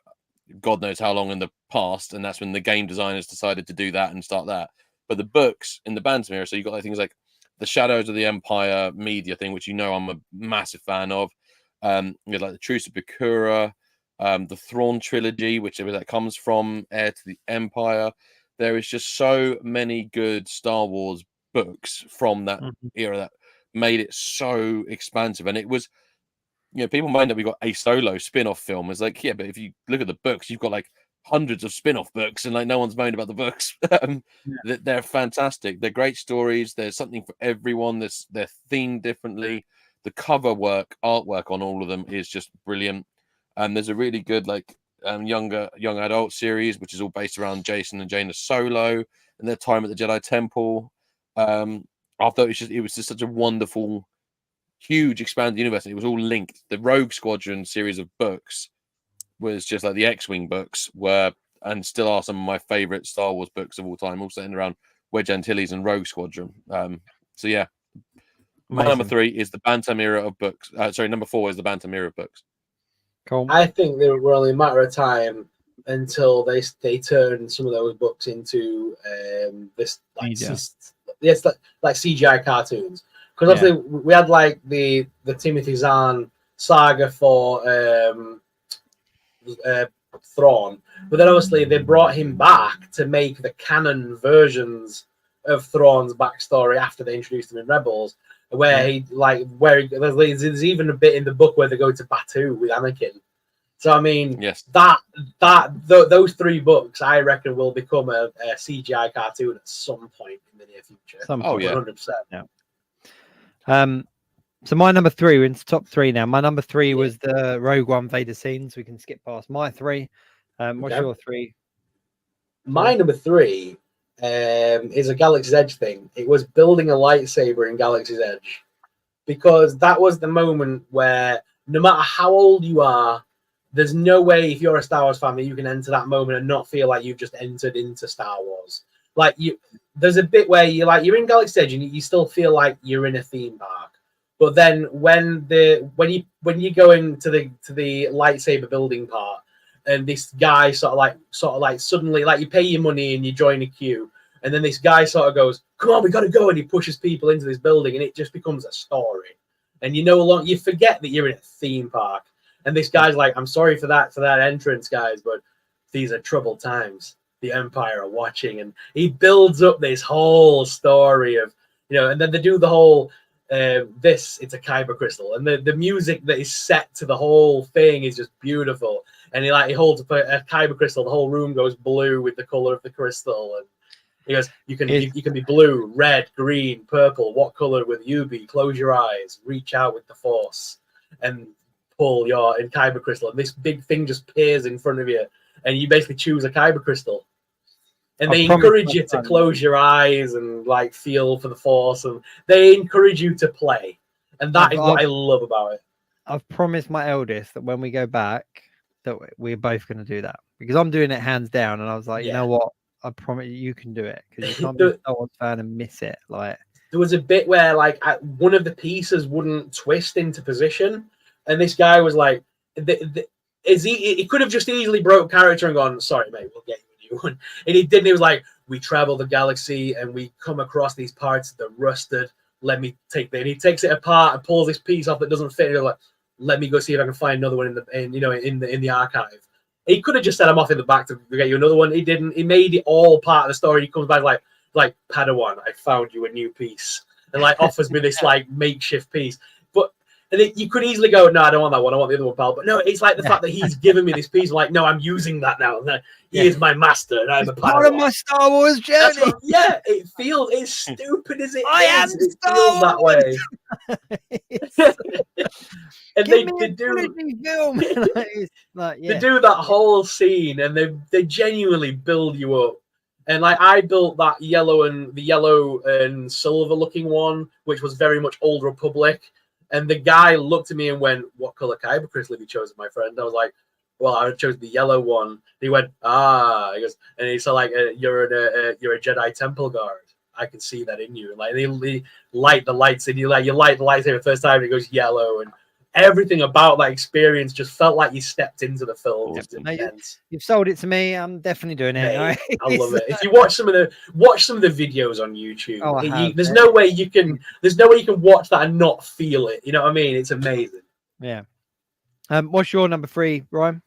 God knows how long in the past, and that's when the game designers decided to do that and start that. But the books in the Bantam era, so you got like things like the Shadows of the Empire media thing, which I'm a massive fan of. You had like the Truce of Bakura, the Thrawn trilogy, which that comes from Heir to the Empire. There is just so many good Star Wars books from that era that made it so expansive. And it was, people mind that we got a Solo spin-off film. It's like, yeah, but if you look at the books, you've got like hundreds of spin-off books, and like no one's moaned about the books. They're fantastic. They're great stories. There's something for everyone. They're themed differently. The cover artwork on all of them is just brilliant. And there's a really good young adult series, which is all based around Jason and Jaina Solo and their time at the Jedi Temple. I thought it was just such a wonderful, huge expanded universe. It was all linked. The Rogue Squadron series of books was just like the X-Wing books were, and still are, some of my favorite Star Wars books of all time, all centered around Wedge Antilles and Rogue Squadron. So yeah, my number 3 is the Bantam era of books. Number 4 is the Bantam era of books. Cool. I think there were only a matter of time until they turned some of those books into this like CGI cartoons. Because obviously we had like the Timothy Zahn saga for Thrawn, but then obviously they brought him back to make the canon versions of Thrawn's backstory after they introduced him in Rebels, where there's even a bit in the book where they go to Batuu with Anakin. So I mean, yes, those 3 books I reckon will become a CGI cartoon at some point in the near future. 100%. Yeah. So my number 3, we're into top 3 now. My number 3 was the Rogue One Vader scenes. We can skip past my 3. What's your 3? My number 3 is a Galaxy's Edge thing. It was building a lightsaber in Galaxy's Edge, because that was the moment where no matter how old you are, there's no way, if you're a Star Wars fan, that you can enter that moment and not feel like you've just entered into Star Wars. Like there's a bit where you're in Galaxy's Edge and you still feel like you're in a theme park. But then when you go into the lightsaber building part, and this guy sort of like suddenly, like, you pay your money and you join a queue, and then this guy sort of goes, "Come on, we got to go," and he pushes people into this building, and it just becomes a story. And you forget that you're in a theme park. And this guy's like, "I'm sorry for that entrance, guys, but these are troubled times. The Empire are watching." And he builds up this whole story of, and then they do the whole, it's a kyber crystal, and the music that is set to the whole thing is just beautiful. And he holds up a kyber crystal, the whole room goes blue with the color of the crystal, and he goes, you can be blue, red, green, purple. What color will you be? Close your eyes, reach out with the Force, and pull your kyber crystal, and this big thing just appears in front of you, and you basically choose a kyber crystal. And they encourage you to close your eyes and like feel for the Force, and they encourage you to play. And that is what I love about it. I've promised my eldest that when we go back, that we're both going to do that, because I'm doing it hands down. And I was like, you know what? I promise you can do it, because you can't be a Star Wars fan and miss it. Like, there was a bit where one of the pieces wouldn't twist into position, and this guy was like, he could have just easily broke character and gone, "Sorry, mate, we'll get you a new one." And he didn't. He was like, "We travel the galaxy and we come across these parts that are rusted. Let me take that." And he takes it apart and pulls this piece off that doesn't fit. And he's like, "Let me go see if I can find another one in the archive." He could have just set him off in the back to get you another one. He didn't. He made it all part of the story. He comes back like Padawan, I found you a new piece, and offers me this makeshift piece. And you could easily go, no, I don't want that one. I want the other one, pal. But no, it's like the fact that he's given me this piece. Like, no, I'm using that now. He is my master, and I'm a part of my Star Wars journey. Yeah, it feels as stupid as it I am is. It Star feels that way. And they do film. they do that whole scene, and they genuinely build you up. And like I built that yellow and silver looking one, which was very much Old Republic. And the guy looked at me and went, "What color kyber crystal have you chosen, my friend?" I was like, "Well, I chose the yellow one." He went, "Ah," he goes, and he's like, "You're a Jedi Temple guard. I can see that in you." And like they light the lights, and you light the lightsaber the first time, and it goes yellow, and everything about that experience just felt like you stepped into the film. You've sold it to me. I'm definitely doing it. Mate, right? I love it. If you watch some of the videos on YouTube, there's no way you can watch that and not feel it. You know what I mean? It's amazing. Yeah. What's your number 3, Ryan?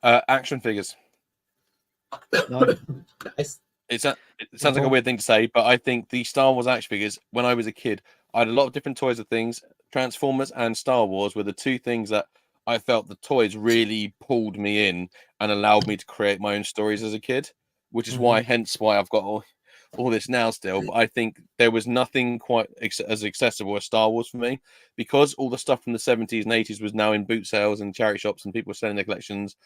Action figures. Nice. It sounds like a weird thing to say, but I think the Star Wars action figures, when I was a kid, I had a lot of different toys of things. Transformers and Star Wars were the two things that I felt the toys really pulled me in and allowed me to create my own stories as a kid, which is why I've got all this now still. But I think there was nothing quite as accessible as Star Wars for me, because all the stuff from the 70s and 80s was now in boot sales and charity shops and people were selling their collections.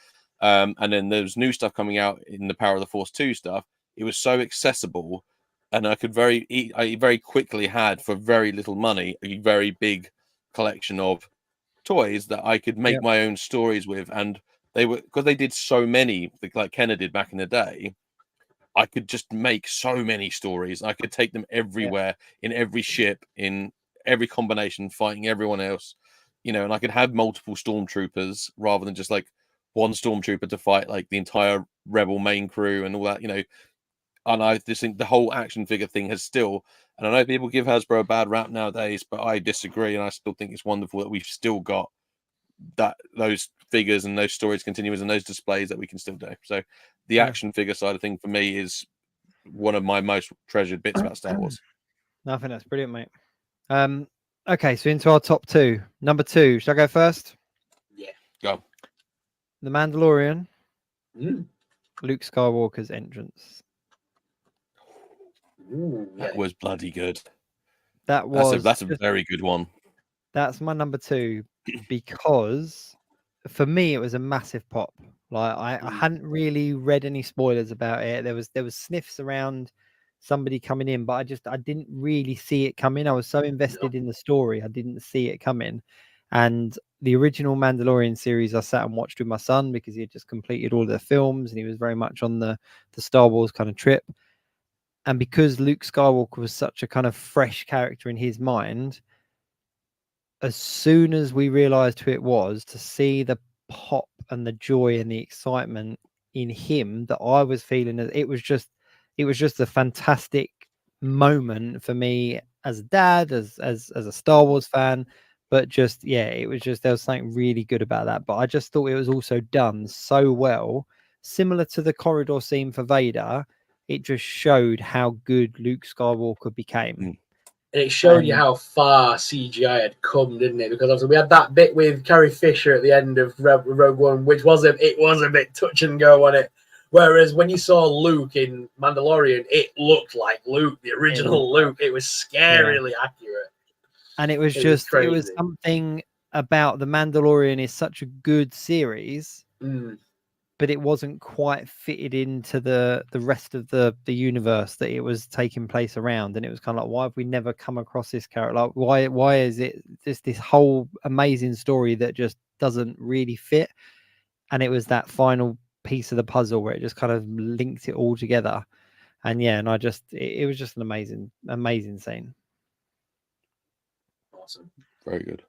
And then there was new stuff coming out in the Power of the Force 2 stuff. It was so accessible, and I very quickly had, for very little money, a very big collection of toys that I could make my own stories with. And they were, because they did so many, like Kenner did back in the day, I could just make so many stories. I could take them everywhere, in every ship, in every combination, fighting everyone else, and I could have multiple stormtroopers rather than just like one stormtrooper to fight like the entire rebel main crew and all that, And I just think the whole action figure thing has still, and I know people give Hasbro a bad rap nowadays, but I disagree, and I still think it's wonderful that we've still got those figures and those stories continuous and those displays that we can still do. So the action figure side of thing for me is one of my most treasured bits about Star Wars. I think that's brilliant, mate. Okay, so into our top 2. Number 2, should I go first? Yeah. Go. The Mandalorian. Luke Skywalker's entrance. Ooh, that was bloody good. That's a very good one. That's my number 2, because for me it was a massive pop. Like I hadn't really read any spoilers about it. There was sniffs around somebody coming in, but I didn't really see it coming. I was so invested in the story, I didn't see it coming. And the original Mandalorian series I sat and watched with my son, because he had just completed all the films and he was very much on the Star Wars kind of trip. And because Luke Skywalker was such a kind of fresh character in his mind, as soon as we realized who it was, to see the pop and the joy and the excitement in him that I was feeling, it was just a fantastic moment for me as a dad, as a Star Wars fan. But just, it was just, there was something really good about that. But I just thought it was also done so well, similar to the corridor scene for Vader. It just showed how good Luke Skywalker became. And it showed you how far CGI had come, didn't it? Because obviously we had that bit with Carrie Fisher at the end of Rogue One, which was a bit touch and go on it. Whereas when you saw Luke in Mandalorian, it looked like Luke, the original Luke. It was scarily accurate. And it was something about the Mandalorian is such a good series, but it wasn't quite fitted into the rest of the universe that it was taking place around. And it was kind of like, why have we never come across this character? Like, why is it just this whole amazing story that just doesn't really fit? And it was that final piece of the puzzle where it just kind of linked it all together. And it was just an amazing scene. Awesome. Very good.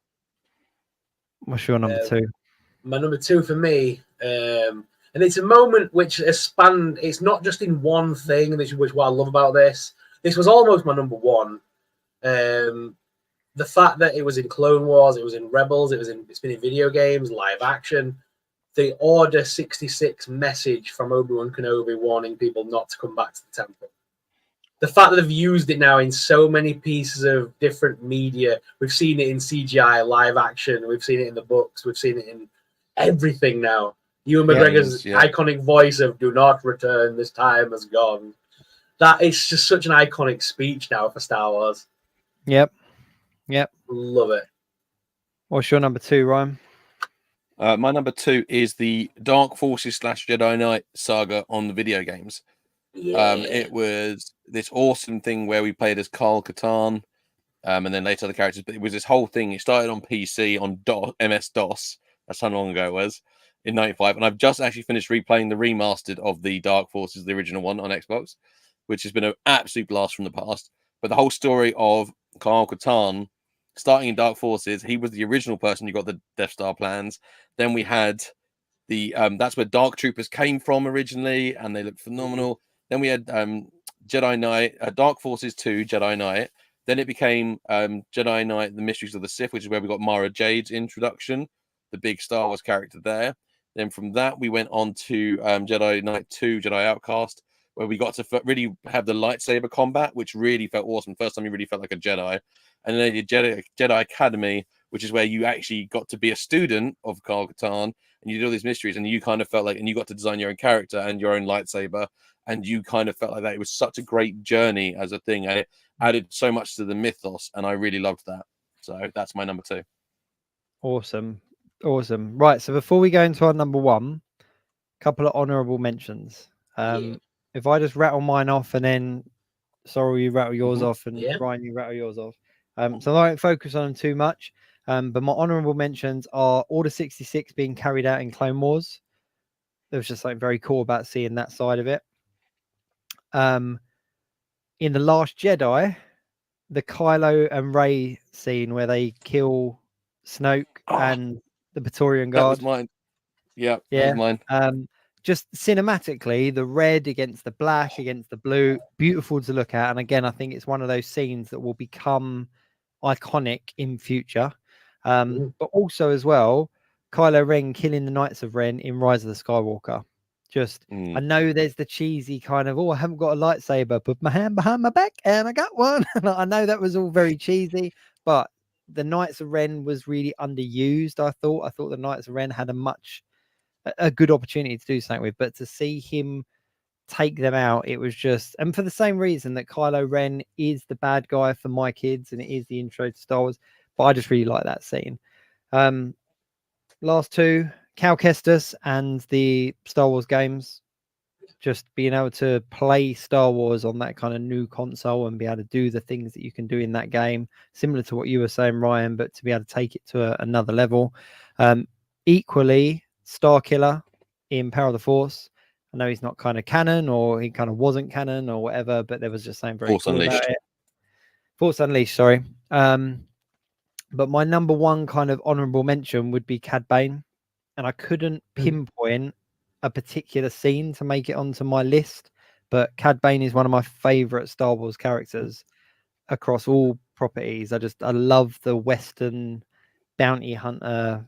What's your number 2? My number 2 for me, and it's a moment which has spanned, it's not just in one thing, which is what I love about this. This was almost my number 1. The fact that it was in Clone Wars, it was in Rebels, it's been in video games, live action. The Order 66 message from Obi-Wan Kenobi warning people not to come back to the temple. the fact that they've used it now in so many pieces of different media. We've seen it in CGI, live action. We've seen it in the books. We've seen it in everything now. Ewan McGregor's iconic voice of "Do not return. This time has gone." That is just such an iconic speech now for Star Wars. Yep. Love it. What's your number 2, Ryan? My number 2 is the Dark Forces / Jedi Knight saga on the video games. It was this awesome thing where we played as Karl Katarn, and then later other characters. But it was this whole thing. It started on PC on MS-DOS. That's how long ago it was, in '95. And I've just actually finished replaying the remastered of the Dark Forces, the original one on Xbox, which has been an absolute blast from the past. But the whole story of Karl Katarn starting in Dark Forces, he was the original person who got the Death Star plans. Then we had the that's where Dark Troopers came from originally, and they looked phenomenal. Then we had Jedi Knight, Dark Forces 2, Jedi Knight. Then it became Jedi Knight, The Mysteries of the Sith, which is where we got Mara Jade's introduction, the big Star Wars character there. Then from that, we went on to Jedi Knight 2, Jedi Outcast, where we got to really have the lightsaber combat, which really felt awesome. First time you really felt like a Jedi. And then Jedi Academy, which is where you actually got to be a student of Karl Katarn, and you did all these mysteries, and you kind of felt like, and you got to design your own character and your own lightsaber, and you kind of felt like that. It was such a great journey as a thing, and it added so much to the mythos, and I really loved that. So that's my number 2. Awesome. Right, so before we go into our number 1, a couple of honourable mentions. If I just rattle mine off, and then Sorrell, you rattle yours off, and Ryan, you rattle yours off. So I won't focus on them too much. But my honourable mentions are Order 66 being carried out in Clone Wars. There was just something very cool about seeing that side of it. In The Last Jedi, the Kylo and Rey scene where they kill Snoke and the Praetorian Guard. That was mine. Yeah, that was mine. Just cinematically, the red against the black against the blue, beautiful to look at. And again, I think it's one of those scenes that will become iconic in future. But also as well, Kylo Ren killing the Knights of Ren in Rise of the Skywalker. I know there's the cheesy kind of, I haven't got a lightsaber, put my hand behind my back and I got one. I know that was all very cheesy, but the Knights of Ren was really underused. I thought the Knights of Ren had a good opportunity to do something with, but to see him take them out, it was just, and for the same reason that Kylo Ren is the bad guy for my kids and it is the intro to Star Wars, but I just really like that scene. Last 2, Cal Kestis and the Star Wars games, just being able to play Star Wars on that kind of new console and be able to do the things that you can do in that game, similar to what you were saying, Ryan, but to be able to take it to another level. Equally, Starkiller in Power of the Force. I know he's not kind of canon, or he kind of wasn't canon or whatever, but there was just something very cool about it. Force Unleashed, sorry. But my number 1 kind of honorable mention would be Cad Bane, and I couldn't pinpoint a particular scene to make it onto my list, but Cad Bane is one of my favorite Star Wars characters across all properties. I love the Western bounty hunter,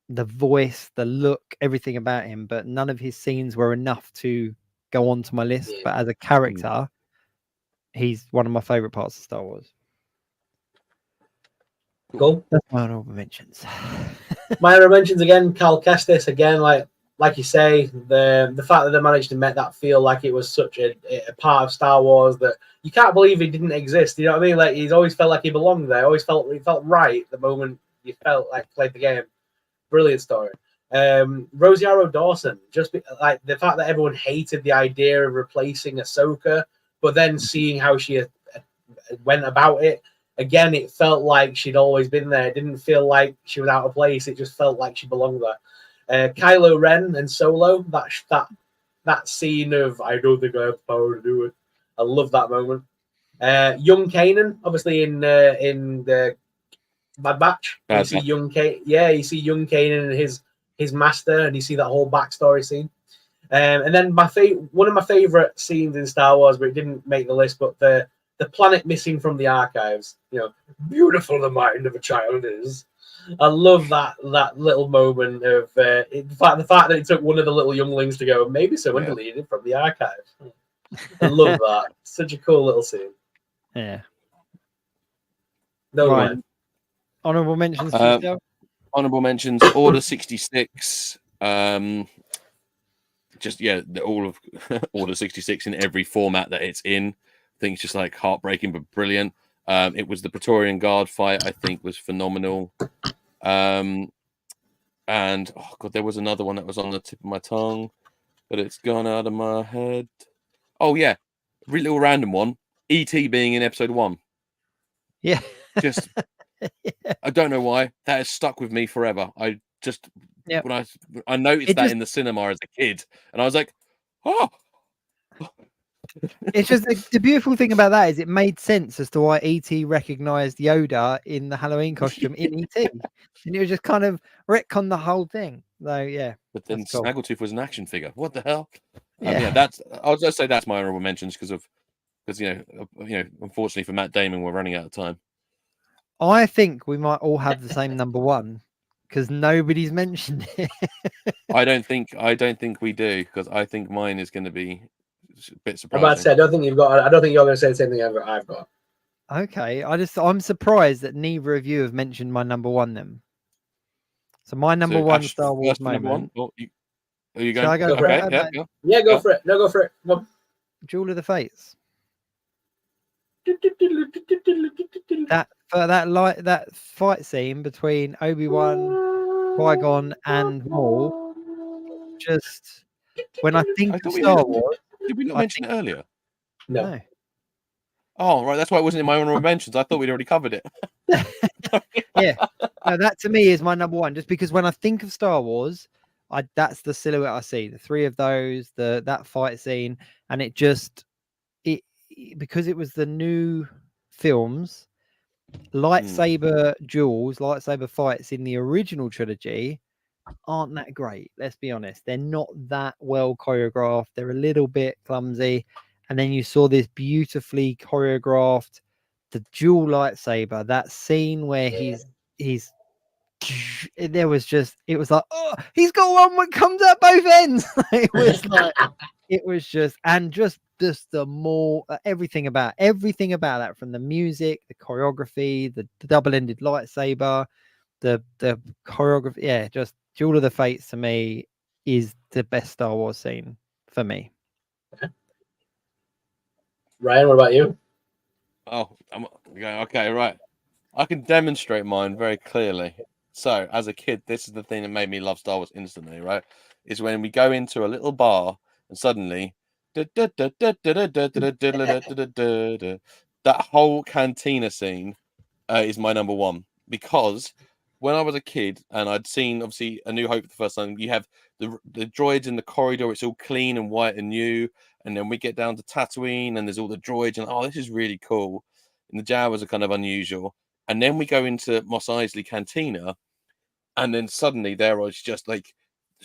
the voice, the look, everything about him, but none of his scenes were enough to go onto my list. But as a character, he's one of my favorite parts of Star Wars. Cool. That's my honorable mentions. My honorable mentions again, Cal Kestis again, like you say, the fact that they managed to make that feel like it was such a part of Star Wars that you can't believe it didn't exist. You know what I mean? Like, he's always felt like he belonged there. Always felt right the moment you felt like played the game. Brilliant story. Rosie Arrow Dawson, like the fact that everyone hated the idea of replacing Ahsoka, but then seeing how she went about it. Again, it felt like she'd always been there. It didn't feel like she was out of place. It just felt like she belonged there. Kylo Ren and Solo, that scene of, I don't think I have the power to do it. I love that moment. Young Kanan, obviously in the Bad Batch. You see young Kanan and his master, and you see that whole backstory scene. And then one of my favorite scenes in Star Wars, but it didn't make the list, but the planet missing from the archives. You know, beautiful the mind of a child is. I love that little moment of the fact that it took one of the little younglings to go, maybe someone deleted it from the archives. I love that. Such a cool little scene. Yeah. No Right. mind. Honorable mentions for yourself? Honorable mentions: Order 66. Just all of Order 66 in every format that it's in. I think it's just like heartbreaking but brilliant. It was the Praetorian Guard fight. I think was phenomenal. And oh god, there was another one that was on the tip of my tongue, but it's gone out of my head. Oh yeah, really little random one. E.T. being in episode 1. Yeah. Just I don't know why that has stuck with me forever. I just when I noticed that in the cinema as a kid, and I was like, oh. It's just the beautiful thing about that is it made sense as to why E.T. recognized Yoda in the Halloween costume in E.T. And it was just kind of retcon the whole thing. So yeah. But then cool. Snaggletooth was an action figure. What the hell? Yeah. I'll just say that's my honorable mentions because unfortunately for Matt Damon, we're running out of time. I think we might all have the same number one because nobody's mentioned it. I don't think we do because I think mine is going to be a bit surprising. I'm about to say, I don't think you're going to say the same thing I've got. Okay, I'm surprised that neither of you have mentioned my number one then. So my number one Ash, Star Wars number moment. one? Are you going? Shall I go? Okay, yeah, go for it. No, go for it. Go. Duel of the Fates. That fight scene between Obi-Wan, Qui-Gon, and Maul. Just when I think of Star Wars, did we not mention it earlier? No. Oh, right. That's why it wasn't in my honorable mentions. I thought we'd already covered it. Yeah. No, that to me is my number one. Just because when I think of Star Wars, that's the silhouette I see. The three of those, that fight scene, and because it was the new films, lightsaber duels, lightsaber fights in the original trilogy aren't that great. Let's be honest. They're not that well choreographed. They're a little bit clumsy. And then you saw this beautifully choreographed, the dual lightsaber, that scene where he's it was like, oh, he's got one that comes out both ends. Just the more everything about that, from the music, the choreography, the double-ended lightsaber, the choreography. Yeah, just Duel of the Fates to me is the best Star Wars scene for me. Ryan, what about you? Oh, I'm going. Okay, right. I can demonstrate mine very clearly. So, as a kid, this is the thing that made me love Star Wars instantly, right? Is when we go into a little bar and suddenly that whole cantina scene is my number one. Because when I was a kid and I'd seen, obviously, A New Hope for the first time, you have the droids in the corridor, it's all clean and white and new. And then we get down to Tatooine and there's all the droids, and this is really cool. And the Jawas are kind of unusual. And then we go into Mos Eisley Cantina, and then suddenly there was just like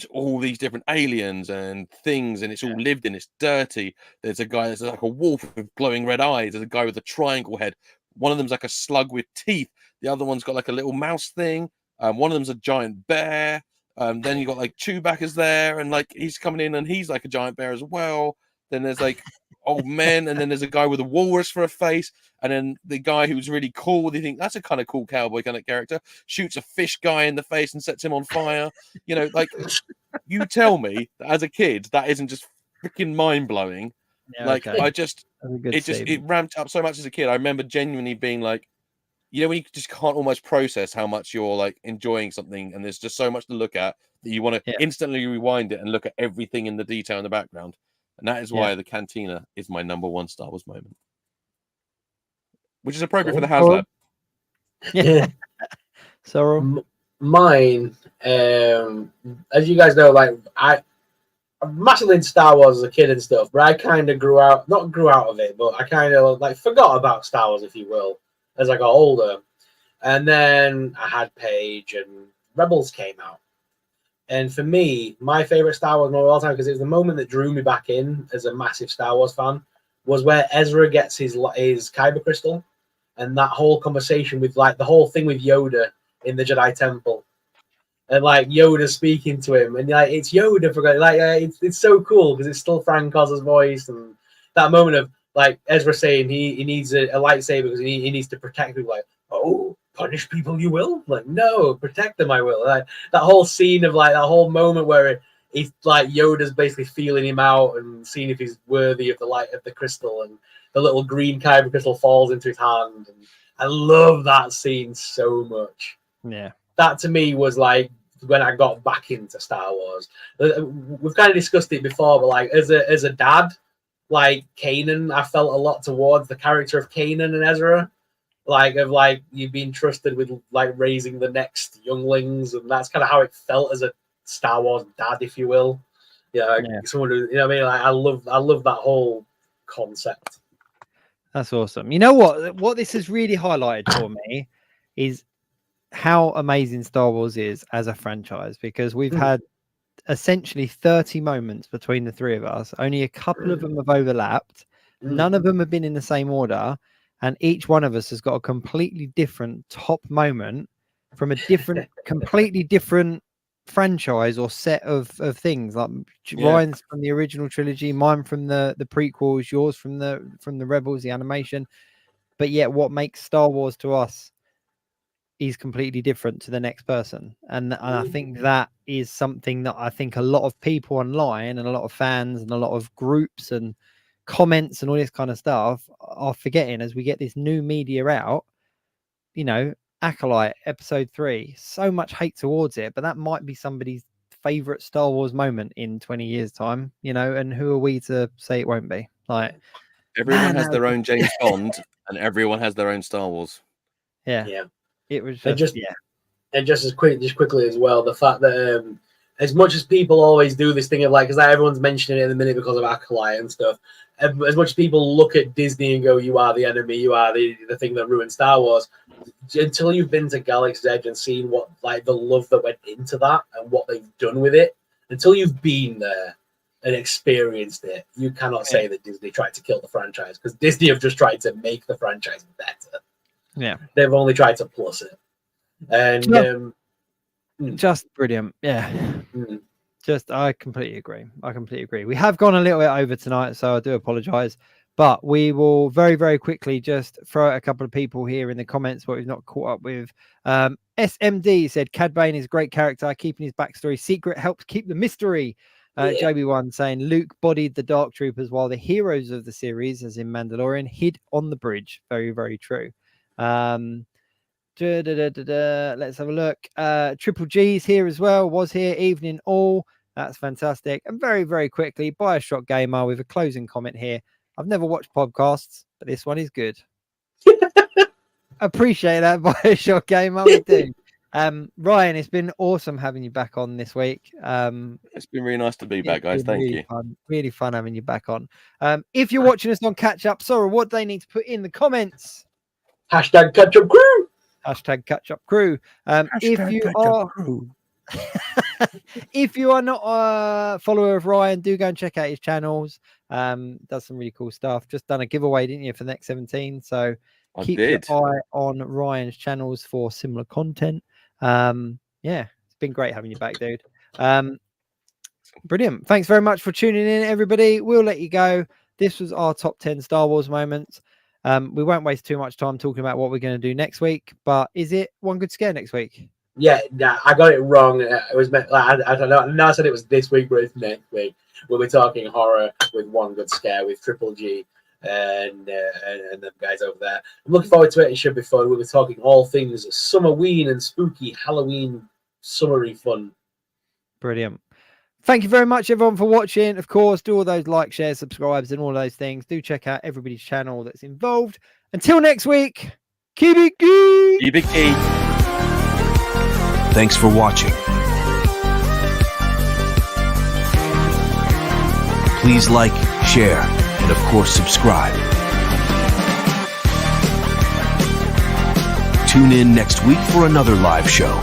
all these different aliens and things, and it's all lived in. It's dirty. There's a guy that's like a wolf with glowing red eyes. There's a guy with a triangle head. One of them's like a slug with teeth. The other one's got like a little mouse thing. One of them's a giant bear. Then you got like Chewbacca's there, and like he's coming in, and he's like a giant bear as well. Then there's like old men, and then there's a guy with a walrus for a face, and then the guy who's really cool, they think that's a kind of cool cowboy kind of character, shoots a fish guy in the face and sets him on fire. Like you tell me that as a kid that isn't just freaking mind-blowing. It ramped up so much as a kid. I remember genuinely being like, when you just can't almost process how much you're like enjoying something, and there's just so much to look at that you want to instantly rewind it and look at everything in the detail in the background. And that is why the cantina is my number one Star Wars moment, which is appropriate for the HasLab. Yeah. So mine, as you guys know, like I'm massively into Star Wars as a kid and stuff, but I kind of not grew out of it, but I kind of like forgot about Star Wars, if you will, as I got older. And then I had Paige and Rebels came out. And for me, my favorite Star Wars moment of all time, because it was the moment that drew me back in as a massive Star Wars fan, was where Ezra gets his Kyber crystal, and that whole conversation with like the whole thing with Yoda in the Jedi Temple, and like Yoda speaking to him, and like it's Yoda for like it's so cool because it's still Frank Oz's voice, and that moment of like Ezra saying he needs a lightsaber because he needs to protect people. Like, oh, punish people you will. Like, no, protect them I will. Like that whole scene of like that whole moment where he's like Yoda's basically feeling him out and seeing if he's worthy of the light of the crystal, and the little green kyber crystal falls into his hand. And I love that scene so much. Yeah, that to me was like when I got back into Star Wars. We've kind of discussed it before, but like as a dad, like Kanan, I felt a lot towards the character of Kanan and Ezra. Like you've been trusted with like raising the next younglings, and that's kind of how it felt as a Star Wars dad, if you will. Someone who, what I mean? Like I love that whole concept. That's awesome. You know what this has really highlighted for me is how amazing Star Wars is as a franchise, because we've had essentially 30 moments between the three of us. Only a couple of them have overlapped. None of them have been in the same order, and each one of us has got a completely different top moment from a different, completely different franchise or set of things. Like Ryan's from the original trilogy, mine from the prequels, yours from the Rebels, the animation. But yet what makes Star Wars to us is completely different to the next person, and I think that is something that I think a lot of people online and a lot of fans and a lot of groups and comments and all this kind of stuff are forgetting as we get this new media out. Acolyte episode 3, so much hate towards it, but that might be somebody's favorite Star Wars moment in 20 years time, and who are we to say it won't be? Like, everyone has their own James Bond and everyone has their own Star Wars. Yeah. It was and just quickly as well, the fact that as much as people always do this thing of like, because everyone's mentioning it in the minute because of Acolyte and stuff, as much as people look at Disney and go, you are the enemy, you are the thing that ruined Star Wars, until you've been to Galaxy's Edge and seen what like the love that went into that and what they've done with it, until you've been there and experienced it, you cannot say that Disney tried to kill the franchise, because Disney have just tried to make the franchise better. Yeah, they've only tried to plus it, and just brilliant. I completely agree. We have gone a little bit over tonight, so I do apologize, but we will very, very quickly just throw out a couple of people here in the comments what we've not caught up with. SMD said Cad Bane is a great character, keeping his backstory secret helps keep the mystery. JB1 saying Luke bodied the Dark Troopers while the heroes of the series, as in Mandalorian, hid on the bridge. Very, very true. Let's have a look. Triple G's here as well, was here. Evening all. That's fantastic. And very, very quickly, Bioshock Gamer with a closing comment here. I've never watched podcasts, but this one is good. Appreciate that, Bioshock Gamer. We do. Ryan, it's been awesome having you back on this week. It's been really nice to be back, guys. Thank you. Really fun having you back on. If you're watching us on Catch Up, Sorrell, what do they need to put in the comments? Hashtag Catch Up Crew. Hashtag Catch Up Crew. If you are not a follower of Ryan, do go and check out his channels. Does some really cool stuff. Just done a giveaway, didn't you, for the next 17? So keep your eye on Ryan's channels for similar content. It's been great having you back, dude. Brilliant. Thanks very much for tuning in, everybody. We'll let you go. This was our top 10 Star Wars moments. We won't waste too much time talking about what we're going to do next week, but is it One Good Scare next week? Yeah, I got it wrong. It was meant, like, I don't know. No, I said it was this week, but it's next week. We'll be talking horror with One Good Scare with Triple G and the guys over there. I'm looking forward to it. It should be fun. We'll be talking all things Summerween and spooky Halloween summery fun. Brilliant. Thank you very much, everyone, for watching. Of course, do all those like, share, subscribes, and all those things. Do check out everybody's channel that's involved. Until next week, keep it geek. Keep it geek. Thanks for watching. Please like, share, and of course subscribe. Tune in next week for another live show.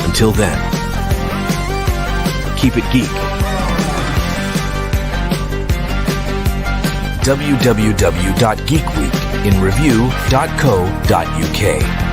Until then, keep it geek. www.geekweekinreview.co.uk